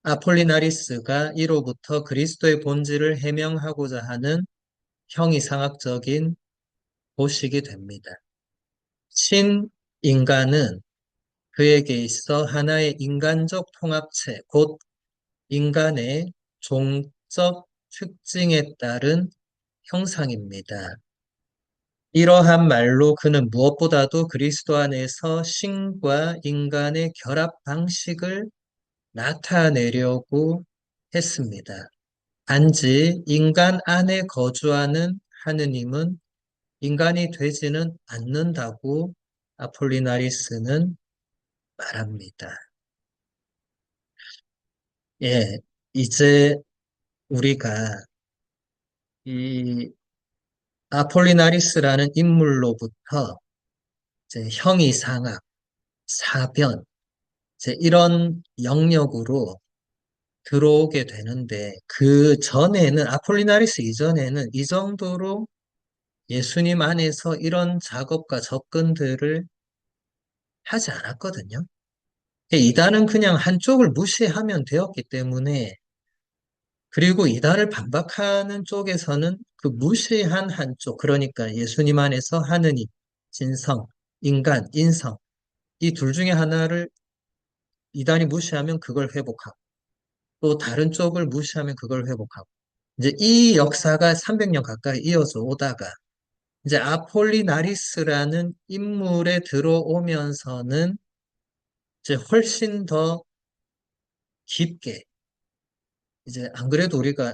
A: 아폴리나리스가 이로부터 그리스도의 본질을 해명하고자 하는 형이상학적인 보식이 됩니다. 신인간은 그에게 있어 하나의 인간적 통합체, 곧 인간의 종적 특징에 따른 형상입니다. 이러한 말로 그는 무엇보다도 그리스도 안에서 신과 인간의 결합 방식을 나타내려고 했습니다. 단지 인간 안에 거주하는 하느님은 인간이 되지는 않는다고 아폴리나리스는 말합니다. 예, 이제 우리가 이 아폴리나리스라는 인물로부터 이제 형이상학, 사변, 이제 이런 영역으로 들어오게 되는데 그 전에는 아폴리나리스 이전에는 이 정도로 예수님 안에서 이런 작업과 접근들을 하지 않았거든요. 이단은 그냥 한쪽을 무시하면 되었기 때문에, 그리고 이단을 반박하는 쪽에서는 그 무시한 한쪽, 그러니까 예수님 안에서 하느님, 진성, 인간, 인성, 이 둘 중에 하나를 이단이 무시하면 그걸 회복하고, 또 다른 쪽을 무시하면 그걸 회복하고, 이제 이 역사가 300년 가까이 이어져 오다가, 이제 아폴리나리스라는 인물에 들어오면서는 이제 훨씬 더 깊게, 이제 안 그래도 우리가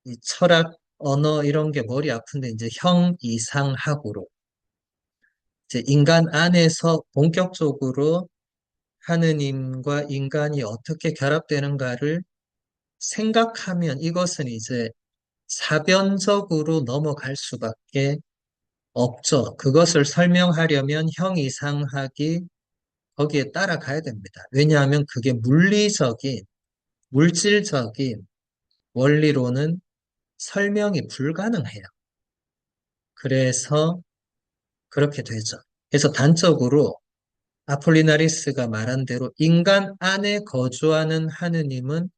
A: 이 철학, 언어 이런 게 머리 아픈데 이제 형이상학으로 이제 인간 안에서 본격적으로 하느님과 인간이 어떻게 결합되는가를 생각하면 이것은 이제 사변적으로 넘어갈 수밖에 없죠. 그것을 설명하려면 형이상학이 거기에 따라가야 됩니다. 왜냐하면 그게 물리적인, 물질적인 원리로는 설명이 불가능해요. 그래서 그렇게 되죠. 그래서 단적으로 아폴리나리스가 말한 대로 인간 안에 거주하는 하느님은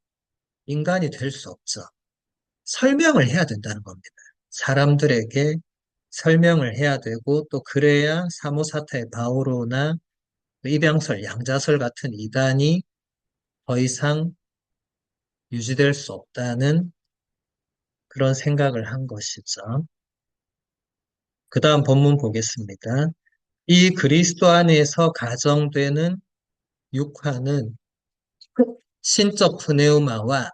A: 인간이 될 수 없죠. 설명을 해야 된다는 겁니다. 사람들에게 설명을 해야 되고 또 그래야 사모사타의 바오로나 입양설, 양자설 같은 이단이 더 이상 유지될 수 없다는 그런 생각을 한 것이죠. 그 다음 본문 보겠습니다. 이 그리스도 안에서 가정되는 육화는 신적 푸네우마와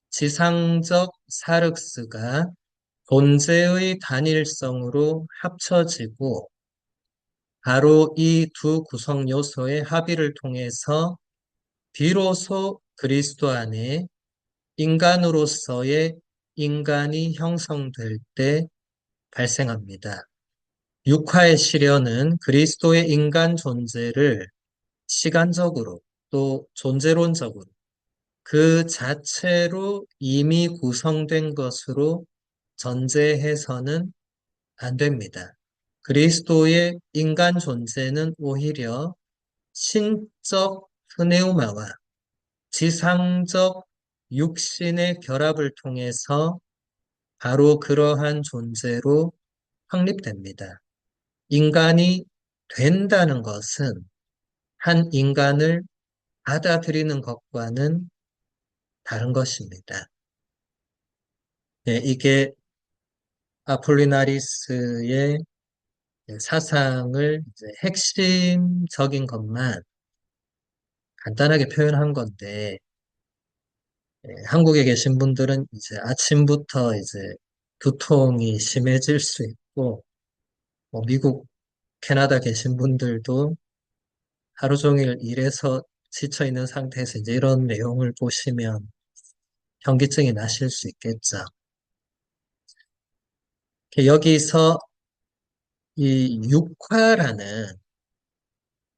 A: 지상적 사륵스가 존재의 단일성으로 합쳐지고 바로 이 두 구성 요소의 합의를 통해서 비로소 그리스도 안에 인간으로서의 인간이 형성될 때 발생합니다. 육화의 실현은 그리스도의 인간 존재를 시간적으로 또 존재론적으로 그 자체로 이미 구성된 것으로 전제해서는 안 됩니다. 그리스도의 인간 존재는 오히려 신적 프네우마와 지상적 육신의 결합을 통해서 바로 그러한 존재로 확립됩니다. 인간이 된다는 것은 한 인간을 받아들이는 것과는 다른 것입니다. 네, 이게 아폴리나리스의 사상을 이제 핵심적인 것만 간단하게 표현한 건데, 한국에 계신 분들은 이제 아침부터 이제 두통이 심해질 수 있고, 뭐 미국, 캐나다 계신 분들도 하루 종일 일해서 지쳐 있는 상태에서 이제 이런 내용을 보시면 현기증이 나실 수 있겠죠. 여기서 이 육화라는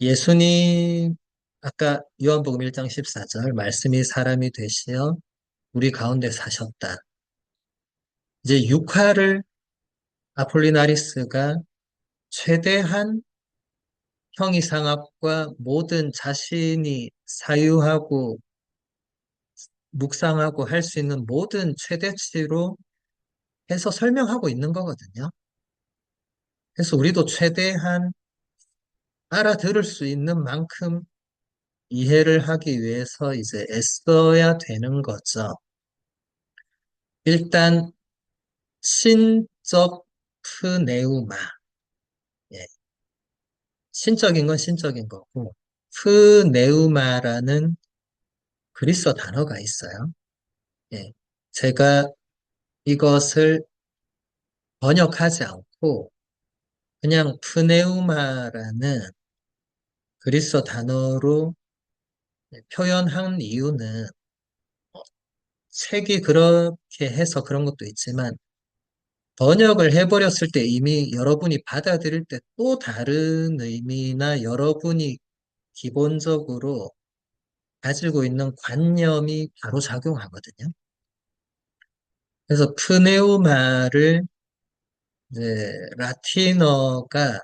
A: 예수님, 아까 요한복음 1장 14절, 말씀이 사람이 되시어 우리 가운데 사셨다. 이제 육화를 아폴리나리스가 최대한 형이상학과 모든 자신이 사유하고 묵상하고 할 수 있는 모든 최대치로 해서 설명하고 있는 거거든요. 그래서 우리도 최대한 알아들을 수 있는 만큼 이해를 하기 위해서 이제 애써야 되는 거죠. 일단 신적 프네우마, 예, 신적인 건 신적인 거고 프네우마라는 그리스어 단어가 있어요. 예, 제가 이것을 번역하지 않고 그냥 프네우마라는 그리스어 단어로 표현한 이유는 책이 그렇게 해서 그런 것도 있지만 번역을 해버렸을 때 이미 여러분이 받아들일 때 또 다른 의미나 여러분이 기본적으로 가지고 있는 관념이 바로 작용하거든요. 그래서 프네우마를 이제 라틴어가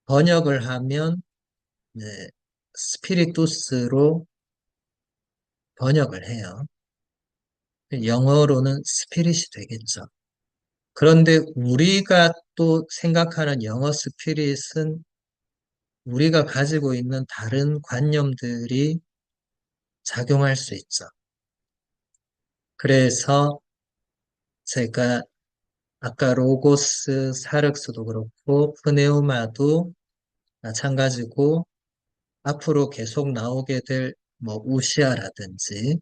A: 번역을 하면 네, 스피리투스로 번역을 해요. 영어로는 스피릿이 되겠죠. 그런데 우리가 또 생각하는 영어 스피릿은 우리가 가지고 있는 다른 관념들이 작용할 수 있죠. 그래서 제가 아까 로고스, 사륵스도 그렇고 프네우마도 마찬가지고 앞으로 계속 나오게 될 뭐 우시아라든지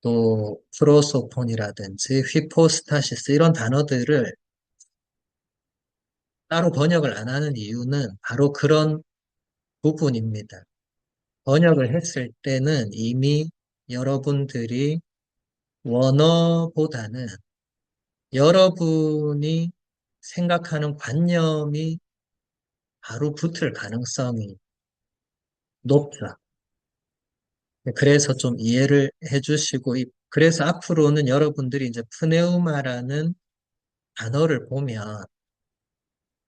A: 또 프로소폰이라든지 휘포스타시스 이런 단어들을 따로 번역을 안 하는 이유는 바로 그런 부분입니다. 번역을 했을 때는 이미 여러분들이 원어보다는 여러분이 생각하는 관념이 바로 붙을 가능성이 높죠. 그래서 좀 이해를 해주시고, 그래서 앞으로는 여러분들이 이제 프네우마라는 단어를 보면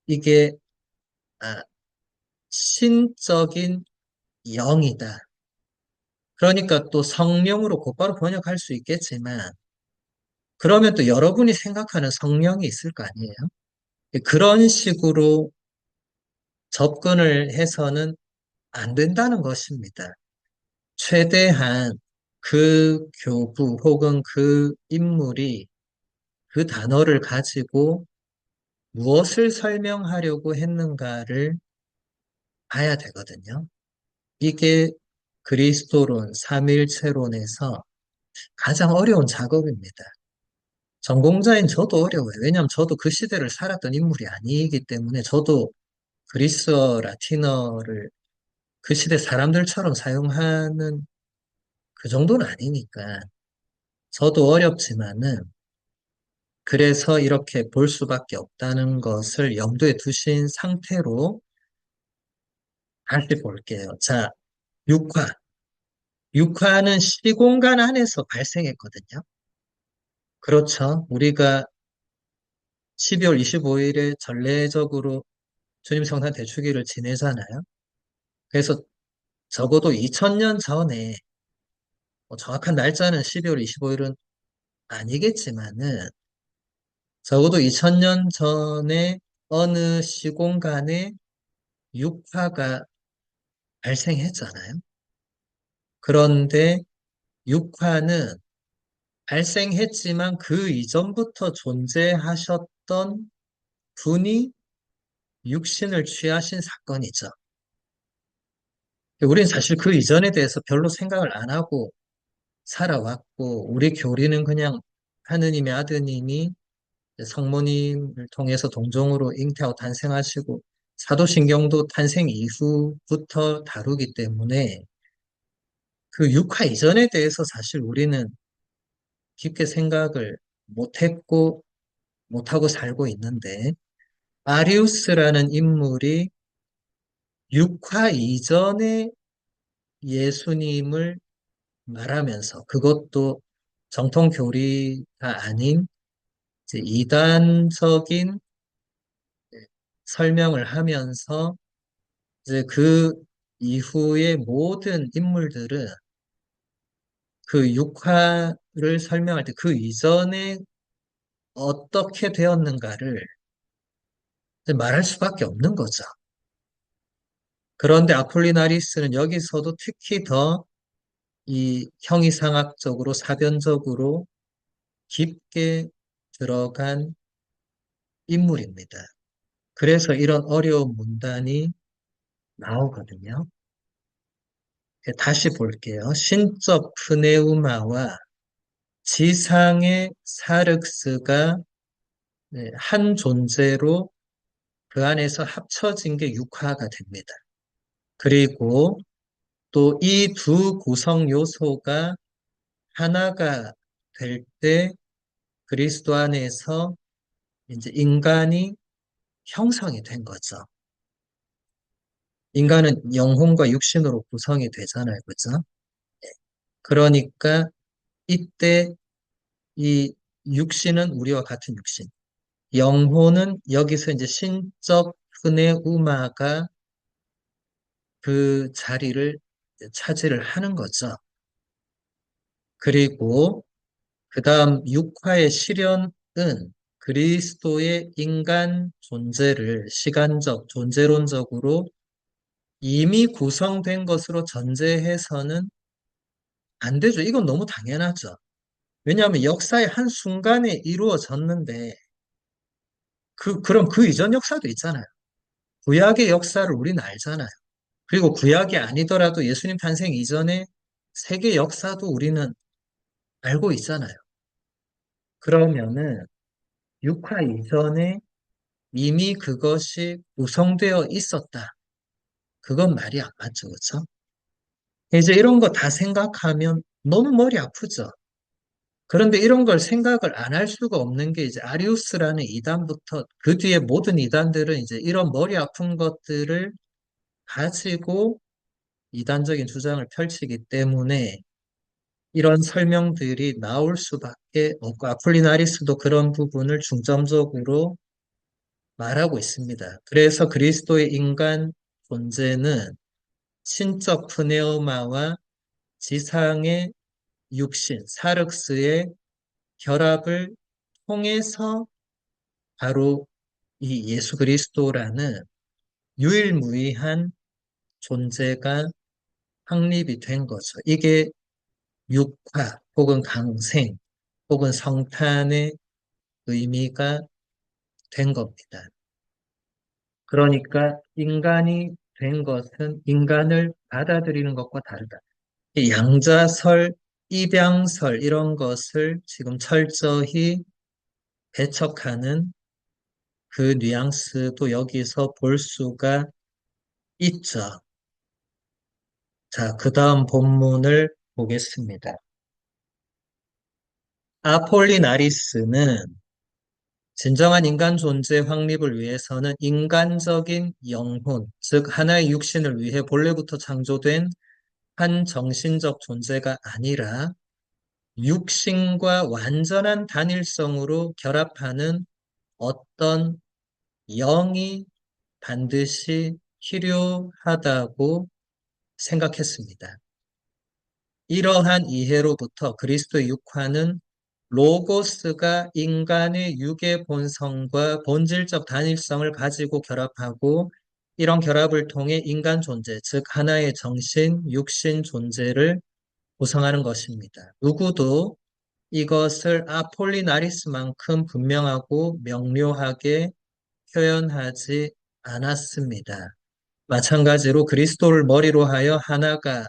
A: 이게 아, 신적인 영이다. 그러니까 또 성령으로 곧바로 번역할 수 있겠지만, 그러면 또 여러분이 생각하는 성령이 있을 거 아니에요? 그런 식으로 접근을 해서는 안 된다는 것입니다. 최대한 그 교부 혹은 그 인물이 그 단어를 가지고 무엇을 설명하려고 했는가를 봐야 되거든요. 이게 그리스도론, 삼위일체론에서 가장 어려운 작업입니다. 전공자인 저도 어려워요. 왜냐하면 저도 그 시대를 살았던 인물이 아니기 때문에 저도 그리스어, 라틴어를 그 시대 사람들처럼 사용하는 그 정도는 아니니까 저도 어렵지만은 그래서 이렇게 볼 수밖에 없다는 것을 염두에 두신 상태로 다시 볼게요. 자, 육화. 육화는 시공간 안에서 발생했거든요. 그렇죠. 우리가 12월 25일에 전례적으로 주님 성탄 대축일을 지내잖아요. 그래서 적어도 2000년 전에 뭐 정확한 날짜는 12월 25일은 아니겠지만은 적어도 2000년 전에 어느 시공간에 육화가 발생했잖아요. 그런데 육화는 발생했지만 그 이전부터 존재하셨던 분이 육신을 취하신 사건이죠. 우리는 사실 그 이전에 대해서 별로 생각을 안 하고 살아왔고, 우리 교리는 그냥 하느님의 아드님이 성모님을 통해서 동정으로 잉태하고 탄생하시고, 사도신경도 탄생 이후부터 다루기 때문에 그 육화 이전에 대해서 사실 우리는 깊게 생각을 못했고, 못하고 살고 있는데, 아리우스라는 인물이 육화 이전에 예수님을 말하면서 그것도 정통 교리가 아닌 이제 이단적인 설명을 하면서 이제 그 이후의 모든 인물들은 그 육화를 설명할 때 그 이전에 어떻게 되었는가를 이제 말할 수밖에 없는 거죠. 그런데 아폴리나리스는 여기서도 특히 더 이 형이상학적으로 사변적으로 깊게 들어간 인물입니다. 그래서 이런 어려운 문단이 나오거든요. 다시 볼게요. 신적 프네우마와 지상의 사륵스가 네, 한 존재로 그 안에서 합쳐진 게 육화가 됩니다. 그리고 또 이 두 구성 요소가 하나가 될 때 그리스도 안에서 이제 인간이 형성이 된 거죠. 인간은 영혼과 육신으로 구성이 되잖아요. 그죠? 그러니까 이때 이 육신은 우리와 같은 육신, 영혼은 여기서 이제 신적 흔의 우마가 그 자리를 차지를 하는 거죠. 그리고 그 다음 육화의 실현은 그리스도의 인간 존재를 시간적, 존재론적으로 이미 구성된 것으로 전제해서는 안 되죠. 이건 너무 당연하죠. 왜냐하면 역사의 한 순간에 이루어졌는데, 그럼 그 이전 역사도 있잖아요. 구약의 역사를 우리는 알잖아요. 그리고 구약이 아니더라도 예수님 탄생 이전에 세계 역사도 우리는 알고 있잖아요. 그러면은 육화 이전에 이미 그것이 구성되어 있었다. 그건 말이 안 맞죠, 그렇죠? 이제 이런 거 다 생각하면 너무 머리 아프죠. 그런데 이런 걸 생각을 안 할 수가 없는 게 이제 아리우스라는 이단부터 그 뒤에 모든 이단들은 이제 이런 머리 아픈 것들을 가지고 이단적인 주장을 펼치기 때문에 이런 설명들이 나올 수밖에 없고 아폴리나리스도 그런 부분을 중점적으로 말하고 있습니다. 그래서 그리스도의 인간 존재는 신적 프네우마와 지상의 육신, 사륵스의 결합을 통해서 바로 이 예수 그리스도라는 유일무이한 존재가 확립이 된 거죠. 이게 육화 혹은 강생 혹은 성탄의 의미가 된 겁니다. 그러니까 인간이 된 것은 인간을 받아들이는 것과 다르다. 이 양자설, 입양설 이런 것을 지금 철저히 배척하는 그 뉘앙스도 여기서 볼 수가 있죠. 자, 그 다음 본문을 보겠습니다. 아폴리나리스는 진정한 인간 존재 확립을 위해서는 인간적인 영혼, 즉 하나의 육신을 위해 본래부터 창조된 한 정신적 존재가 아니라 육신과 완전한 단일성으로 결합하는 어떤 영이 반드시 필요하다고 생각했습니다. 이러한 이해로부터 그리스도의 육화는 로고스가 인간의 육의 본성과 본질적 단일성을 가지고 결합하고 이런 결합을 통해 인간 존재, 즉 하나의 정신, 육신 존재를 구성하는 것입니다. 누구도 이것을 아폴리나리스만큼 분명하고 명료하게 표현하지 않았습니다. 마찬가지로 그리스도를 머리로 하여 하나가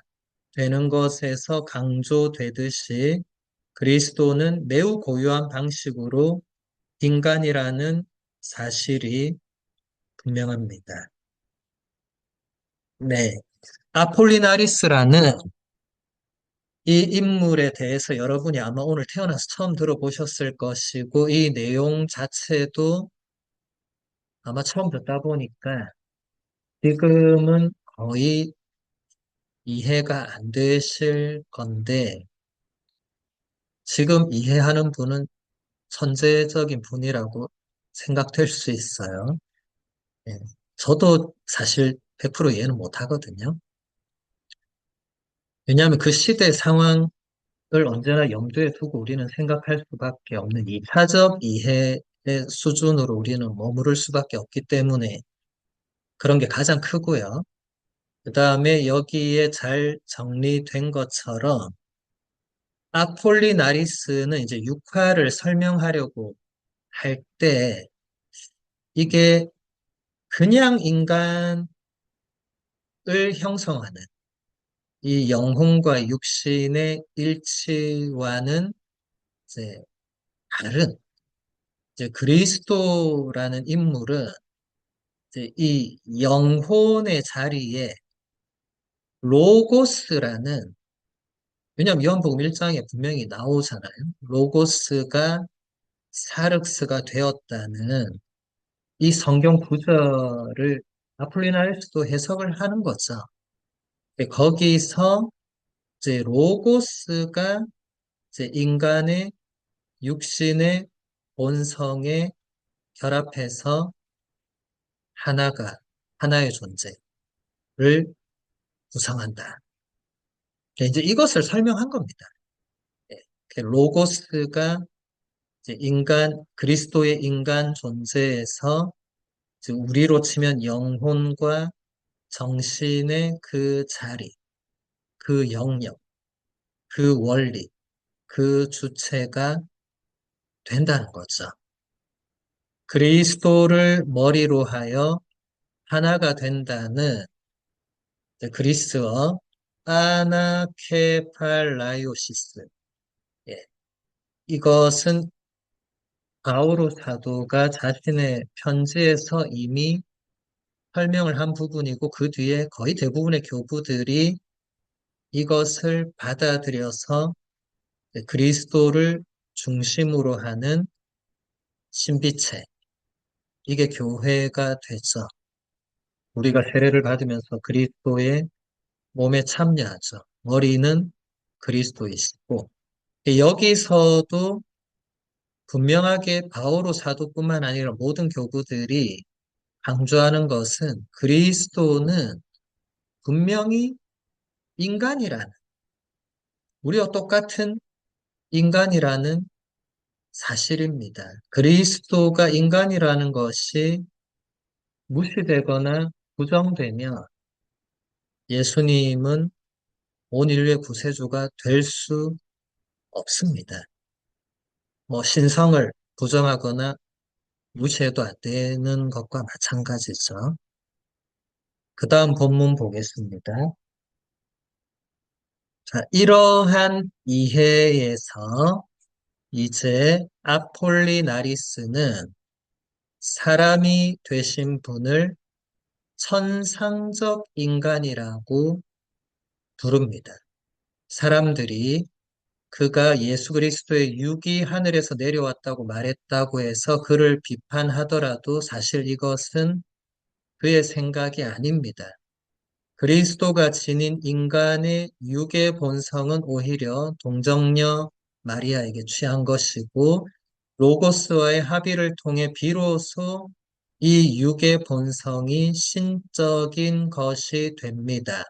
A: 되는 것에서 강조되듯이 그리스도는 매우 고유한 방식으로 인간이라는 사실이 분명합니다. 네. 아폴리나리스라는 이 인물에 대해서 여러분이 아마 오늘 태어나서 처음 들어보셨을 것이고, 이 내용 자체도 아마 처음 듣다 보니까 지금은 거의 이해가 안 되실 건데, 지금 이해하는 분은 천재적인 분이라고 생각될 수 있어요. 예. 저도 사실 100% 이해는 못 하거든요. 왜냐하면 그 시대 상황을 언제나 염두에 두고 우리는 생각할 수밖에 없는 2차적 이해의 수준으로 우리는 머무를 수밖에 없기 때문에 그런 게 가장 크고요. 그 다음에 여기에 잘 정리된 것처럼 아폴리나리스는 이제 육화를 설명하려고 할 때 이게 그냥 인간을 형성하는 이 영혼과 육신의 일치와는 이제 다른 이제 그리스도라는 인물은 이제 이 영혼의 자리에 로고스라는 왜냐하면 요한복음 1장에 분명히 나오잖아요. 로고스가 사륵스가 되었다는 이 성경 구절을 아폴리나리스도 해석을 하는 거죠. 거기서 이제 로고스가 이제 인간의 육신의 본성에 결합해서 하나가 하나의 존재를 구성한다. 이제 이것을 설명한 겁니다. 예. 그 로고스가 이제 그리스도의 인간 존재에서 이제 우리로 치면 영혼과 정신의 그 자리, 그 영역, 그 원리, 그 주체가 된다는 거죠. 그리스도를 머리로 하여 하나가 된다는 이제 그리스어 아나케팔라이오시스. 예. 이것은 바오로 사도가 자신의 편지에서 이미 설명을 한 부분이고 그 뒤에 거의 대부분의 교부들이 이것을 받아들여서 그리스도를 중심으로 하는 신비체, 이게 교회가 되죠. 우리가 세례를 받으면서 그리스도의 몸에 참여하죠. 머리는 그리스도이시고 여기서도 분명하게 바오로 사도뿐만 아니라 모든 교구들이 강조하는 것은 그리스도는 분명히 인간이라는, 우리와 똑같은 인간이라는 사실입니다. 그리스도가 인간이라는 것이 무시되거나 부정되면 예수님은 온 인류의 구세주가 될 수 없습니다. 뭐 신성을 부정하거나 무시해도 안 되는 것과 마찬가지죠. 그 다음 본문 보겠습니다. 자, 이러한 이해에서 이제 아폴리나리스는 사람이 되신 분을 천상적 인간이라고 부릅니다. 사람들이 그가 예수 그리스도의 육이 하늘에서 내려왔다고 말했다고 해서 그를 비판하더라도 사실 이것은 그의 생각이 아닙니다. 그리스도가 지닌 인간의 육의 본성은 오히려 동정녀 마리아에게 취한 것이고 로고스와의 합의를 통해 비로소 이 육의 본성이 신적인 것이 됩니다.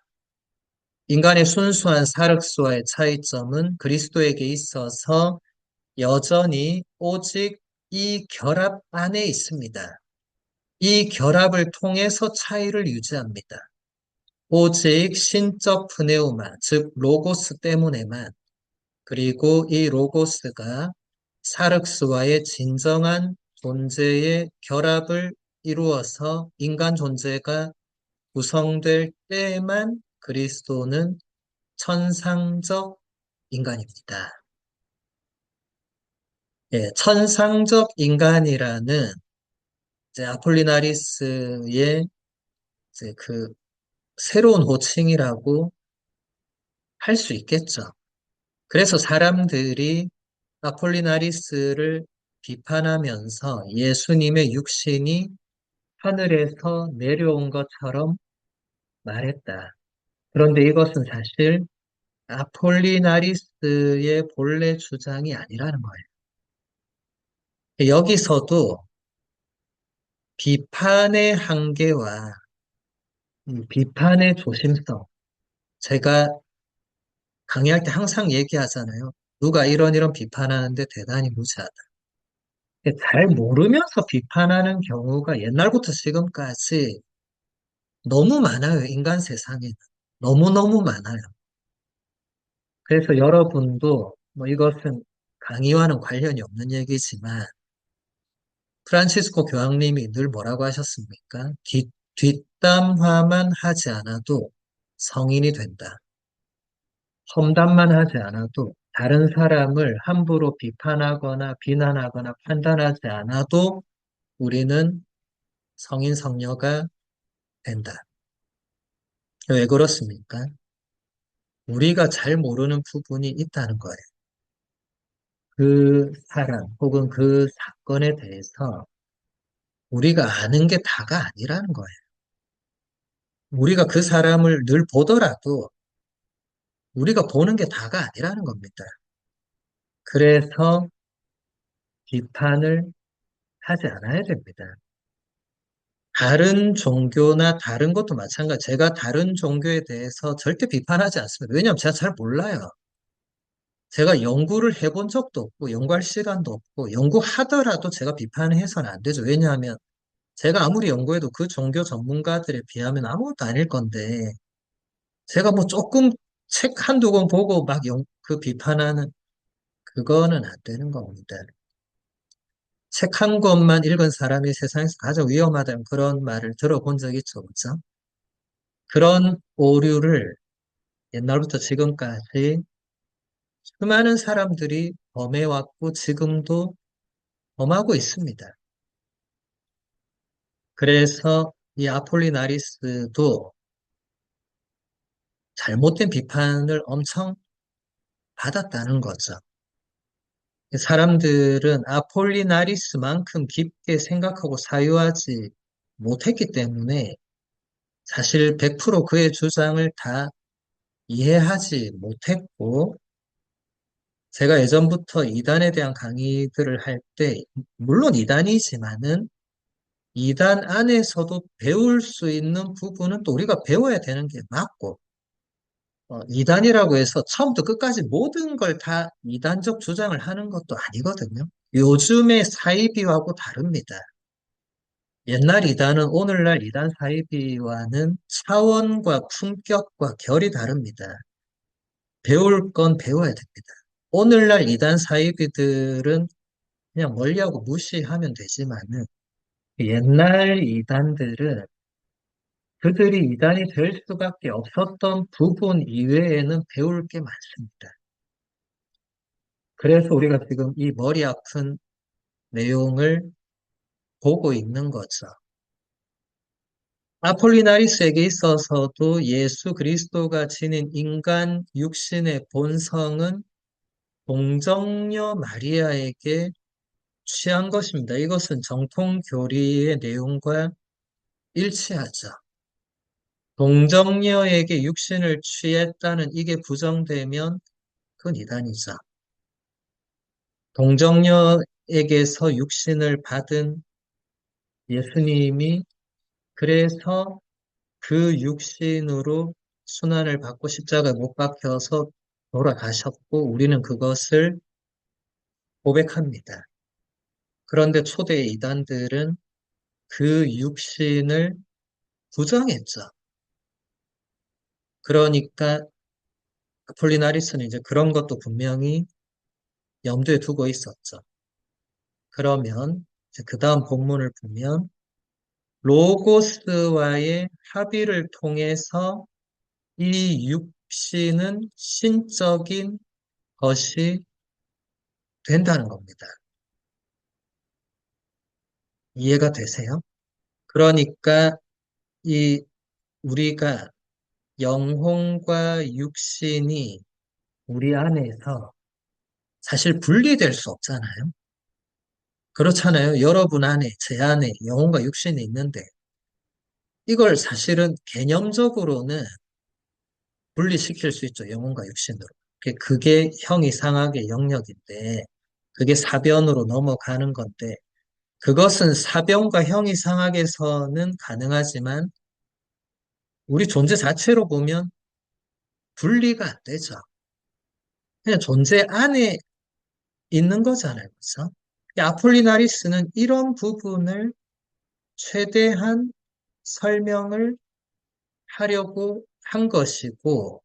A: 인간의 순수한 사륵수와의 차이점은 그리스도에게 있어서 여전히 오직 이 결합 안에 있습니다. 이 결합을 통해서 차이를 유지합니다. 오직 신적 프네우마, 즉 로고스 때문에만, 그리고 이 로고스가 사륵스와의 진정한 존재의 결합을 이루어서 인간 존재가 구성될 때에만 그리스도는 천상적 인간입니다. 예, 천상적 인간이라는 이제 아폴리나리스의 이제 그 새로운 호칭이라고 할 수 있겠죠. 그래서 사람들이 아폴리나리스를 비판하면서 예수님의 육신이 하늘에서 내려온 것처럼 말했다. 그런데 이것은 사실 아폴리나리스의 본래 주장이 아니라는 거예요. 여기서도 비판의 한계와 비판의 조심성, 제가 강의할 때 항상 얘기하잖아요. 누가 이런 비판하는데 대단히 무지하다. 잘 모르면서 비판하는 경우가 옛날부터 지금까지 너무 많아요. 인간 세상에는. 너무너무 많아요. 그래서 여러분도 뭐 이것은 강의와는 관련이 없는 얘기지만 프란치스코 교황님이 늘 뭐라고 하셨습니까? 뒷담화만 하지 않아도 성인이 된다. 험담만 하지 않아도 다른 사람을 함부로 비판하거나 비난하거나 판단하지 않아도 우리는 성인 성녀가 된다. 왜 그렇습니까? 우리가 잘 모르는 부분이 있다는 거예요. 그 사람 혹은 그 사건에 대해서 우리가 아는 게 다가 아니라는 거예요. 우리가 그 사람을 늘 보더라도 우리가 보는 게 다가 아니라는 겁니다. 그래서 비판을 하지 않아야 됩니다. 다른 종교나 다른 것도 마찬가지. 제가 다른 종교에 대해서 절대 비판하지 않습니다. 왜냐하면 제가 잘 몰라요. 제가 연구를 해본 적도 없고, 연구할 시간도 없고, 연구하더라도 제가 비판해서는 안 되죠. 왜냐하면 제가 아무리 연구해도 그 종교 전문가들에 비하면 아무것도 아닐 건데, 제가 뭐 조금 책 한두 권 보고 막 그 비판하는, 그거는 안 되는 겁니다. 책 한 권만 읽은 사람이 세상에서 가장 위험하다는 그런 말을 들어본 적 있죠. 그죠? 그런 오류를 옛날부터 지금까지 수많은 사람들이 범해왔고 지금도 범하고 있습니다. 그래서 이 아폴리나리스도 잘못된 비판을 엄청 받았다는 거죠. 사람들은 아폴리나리스만큼 깊게 생각하고 사유하지 못했기 때문에 사실 100% 그의 주장을 다 이해하지 못했고, 제가 예전부터 이단에 대한 강의들을 할 때, 물론 이단이지만은 이단 안에서도 배울 수 있는 부분은 또 우리가 배워야 되는 게 맞고, 이단이라고 해서 처음부터 끝까지 모든 걸 다 이단적 주장을 하는 것도 아니거든요. 요즘의 사이비하고 다릅니다. 옛날 이단은 오늘날 이단 사이비와는 차원과 품격과 결이 다릅니다. 배울 건 배워야 됩니다. 오늘날 이단 사이비들은 그냥 멀리하고 무시하면 되지만은 옛날 이단들은 그들이 이단이 될 수밖에 없었던 부분 이외에는 배울 게 많습니다. 그래서 우리가 지금 이 머리 아픈 내용을 보고 있는 거죠. 아폴리나리스에게 있어서도 예수 그리스도가 지닌 인간 육신의 본성은 동정녀 마리아에게 취한 것입니다. 이것은 정통 교리의 내용과 일치하죠. 동정녀에게 육신을 취했다는 이게 부정되면 그건 이단이죠. 동정녀에게서 육신을 받은 예수님이 그래서 그 육신으로 순환을 받고 십자가에 못 박혀서 돌아가셨고 우리는 그것을 고백합니다. 그런데 초대 이단들은 그 육신을 부정했죠. 그러니까 폴리나리스는 이제 그런 것도 분명히 염두에 두고 있었죠. 그러면 그 다음 본문을 보면 로고스와의 합의를 통해서 이 육신은 신적인 것이 된다는 겁니다. 이해가 되세요? 그러니까 이 우리가 영혼과 육신이 우리 안에서 사실 분리될 수 없잖아요. 그렇잖아요. 여러분 안에, 제 안에 영혼과 육신이 있는데 이걸 사실은 개념적으로는 분리시킬 수 있죠. 영혼과 육신으로. 그게 형이상학의 영역인데 그게 사변으로 넘어가는 건데 그것은 사변과 형이상학에서는 가능하지만 우리 존재 자체로 보면 분리가 안 되죠. 그냥 존재 안에 있는 거잖아요. 그렇죠? 이 아폴리나리스는 이런 부분을 최대한 설명을 하려고 한 것이고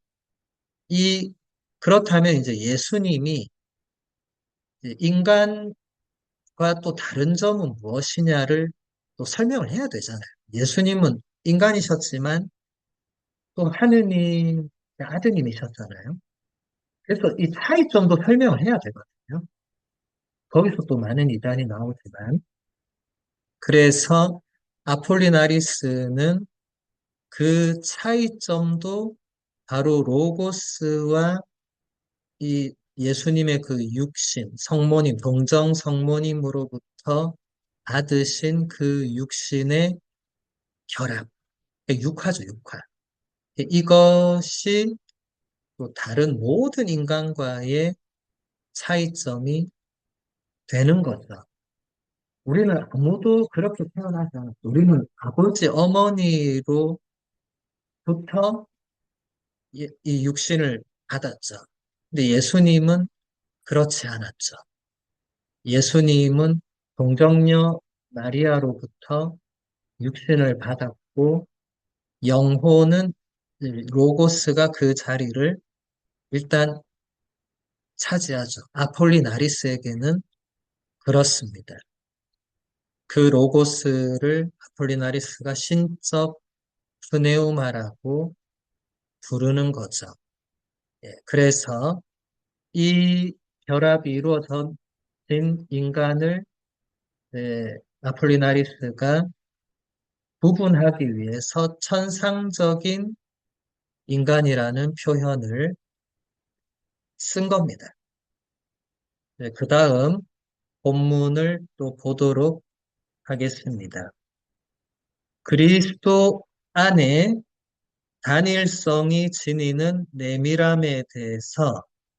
A: 이 그렇다면 이제 예수님이 이제 인간과 또 다른 점은 무엇이냐를 또 설명을 해야 되잖아요. 예수님은 인간이셨지만 또 하느님의 아드님이셨잖아요. 그래서 이 차이점도 설명을 해야 되거든요. 거기서 또 많은 이단이 나오지만 그래서 아폴리나리스는 그 차이점도 바로 로고스와 이 예수님의 그 육신, 성모님, 동정 성모님으로부터 받으신 그 육신의 결합, 육화죠, 육화. 이것이 또 다른 모든 인간과의 차이점이 되는 거죠. 우리는 아무도 그렇게 태어나지 않았어. 우리는 아버지, 어머니로부터 이 육신을 받았죠. 근데 예수님은 그렇지 않았죠. 예수님은 동정녀 마리아로부터 육신을 받았고, 영혼은 로고스가 그 자리를 일단 차지하죠. 아폴리나리스에게는 그렇습니다. 그 로고스를 아폴리나리스가 신적 프네우마라고 부르는 거죠. 예, 그래서 이 결합이 이루어진 인간을 아폴리나리스가 구분하기 위해서 천상적인 인간이라는 표현을 쓴 겁니다. 그 다음 본문을 또 보도록 하겠습니다. 그리스도 안에 단일성이 지니는 내밀함에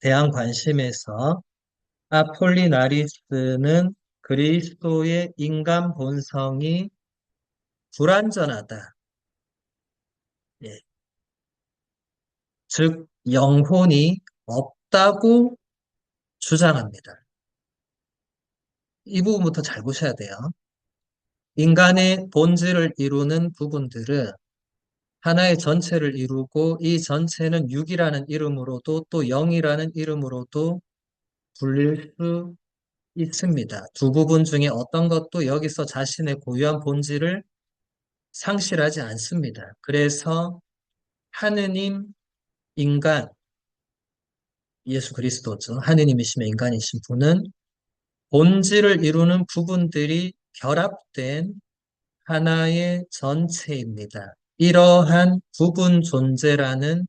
A: 대한 관심에서 아폴리나리스는 그리스도의 인간 본성이 불완전하다. 예, 즉, 영혼이 없다고 주장합니다. 이 부분부터 잘 보셔야 돼요. 인간의 본질을 이루는 부분들은 하나의 전체를 이루고 이 전체는 육이라는 이름으로도 또 영이라는 이름으로도 불릴 수 있습니다. 두 부분 중에 어떤 것도 여기서 자신의 고유한 본질을 상실하지 않습니다. 그래서 하느님, 인간, 예수 그리스도죠. 하느님이시며 인간이신 분은 본질을 이루는 부분들이 결합된 하나의 전체입니다. 이러한 부분 존재라는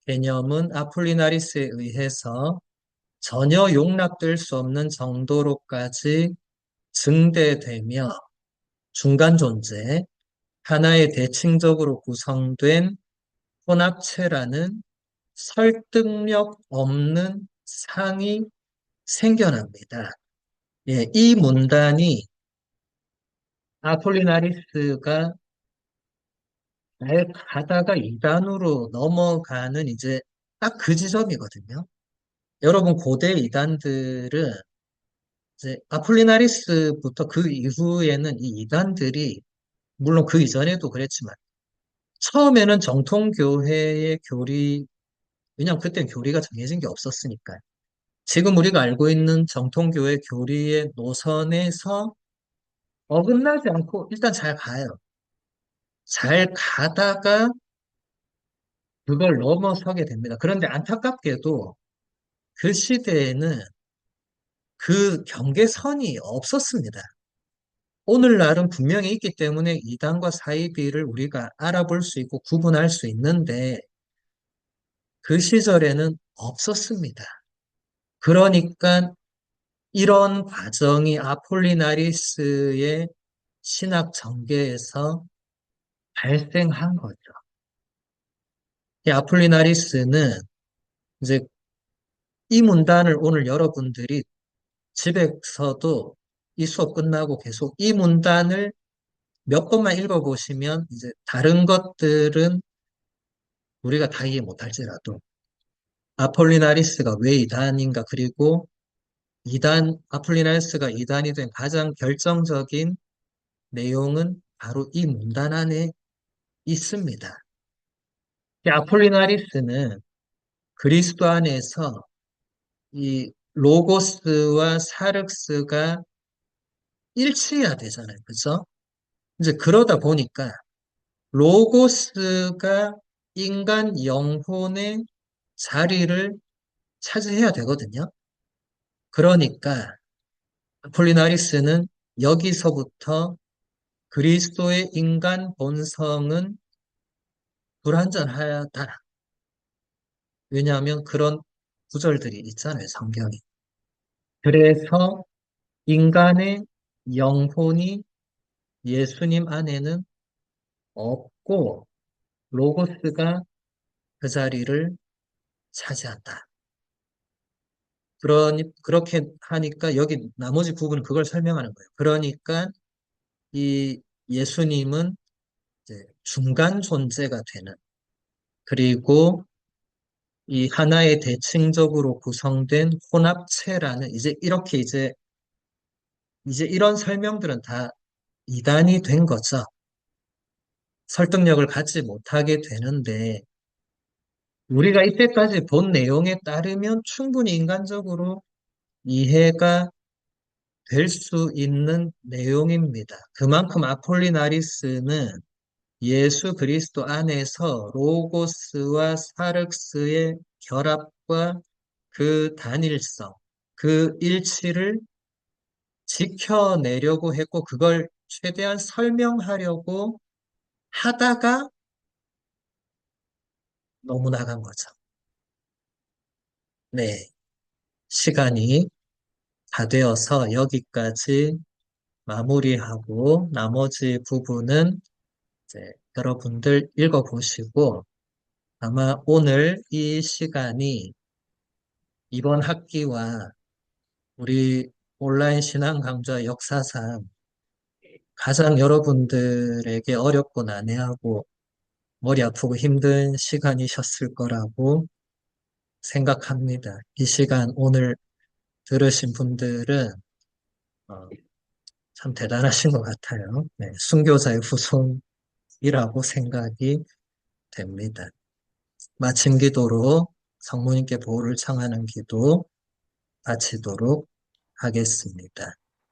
A: 개념은 아폴리나리스에 의해서 전혀 용납될 수 없는 정도로까지 증대되며 중간 존재, 하나의 대칭적으로 구성된 혼합체라는 설득력 없는 상이 생겨납니다. 예, 이 문단이 아폴리나리스가 잘 가다가 이단으로 넘어가는 이제 딱 그 지점이거든요. 여러분, 고대 이단들은 이제 아폴리나리스부터 그 이후에는 이 이단들이 물론 그 이전에도 그랬지만 처음에는 정통교회의 교리, 왜냐하면 그때는 교리가 정해진 게 없었으니까요. 지금 우리가 알고 있는 정통교회 교리의 노선에서 어긋나지 않고 일단 잘 가요. 잘 가다가 그걸 넘어서게 됩니다. 그런데 안타깝게도 그 시대에는 그 경계선이 없었습니다. 오늘날은 분명히 있기 때문에 이단과 사이비를 우리가 알아볼 수 있고 구분할 수 있는데 그 시절에는 없었습니다. 그러니까 이런 과정이 아폴리나리스의 신학 전개에서 발생한 거죠. 이 아폴리나리스는 이제 이 문단을 오늘 여러분들이 집에서도 이 수업 끝나고 계속 이 문단을 몇 번만 읽어보시면 이제 다른 것들은 우리가 다 이해 못할지라도 아폴리나리스가 왜 이단인가 그리고 아폴리나리스가 이단이 된 가장 결정적인 내용은 바로 이 문단 안에 있습니다. 이 아폴리나리스는 그리스도 안에서 이 로고스와 사륵스가 일치해야 되잖아요. 그죠? 이제 그러다 보니까 로고스가 인간 영혼의 자리를 차지해야 되거든요. 그러니까 아폴리나리스는 여기서부터 그리스도의 인간 본성은 불완전하다. 왜냐하면 그런 구절들이 있잖아요, 성경에. 그래서 인간의 영혼이 예수님 안에는 없고 로고스가 그 자리를 차지한다. 그렇게 하니까 여기 나머지 부분은 그걸 설명하는 거예요. 그러니까 이 예수님은 이제 중간 존재가 되는, 그리고 이 하나의 대칭적으로 구성된 혼합체라는, 이제 이런 설명들은 다 이단이 된 거죠. 설득력을 갖지 못하게 되는데, 우리가 이때까지 본 내용에 따르면 충분히 인간적으로 이해가 될 수 있는 내용입니다. 그만큼 아폴리나리스는 예수 그리스도 안에서 로고스와 사륵스의 결합과 그 단일성, 그 일치를 지켜내려고 했고, 그걸 최대한 설명하려고 하다가 너무 나간 거죠. 네. 시간이 다 되어서 여기까지 마무리하고, 나머지 부분은 이제 여러분들 읽어보시고, 아마 오늘 이 시간이 이번 학기와 우리 온라인 신앙 강좌 역사상 가장 여러분들에게 어렵고 난해하고 머리 아프고 힘든 시간이셨을 거라고 생각합니다. 이 시간 오늘 들으신 분들은 어, 참 대단하신 것 같아요. 네, 순교자의 후손이라고 생각이 됩니다. 마침 기도로 성모님께 보호를 청하는 기도 바치도록 하겠습니다.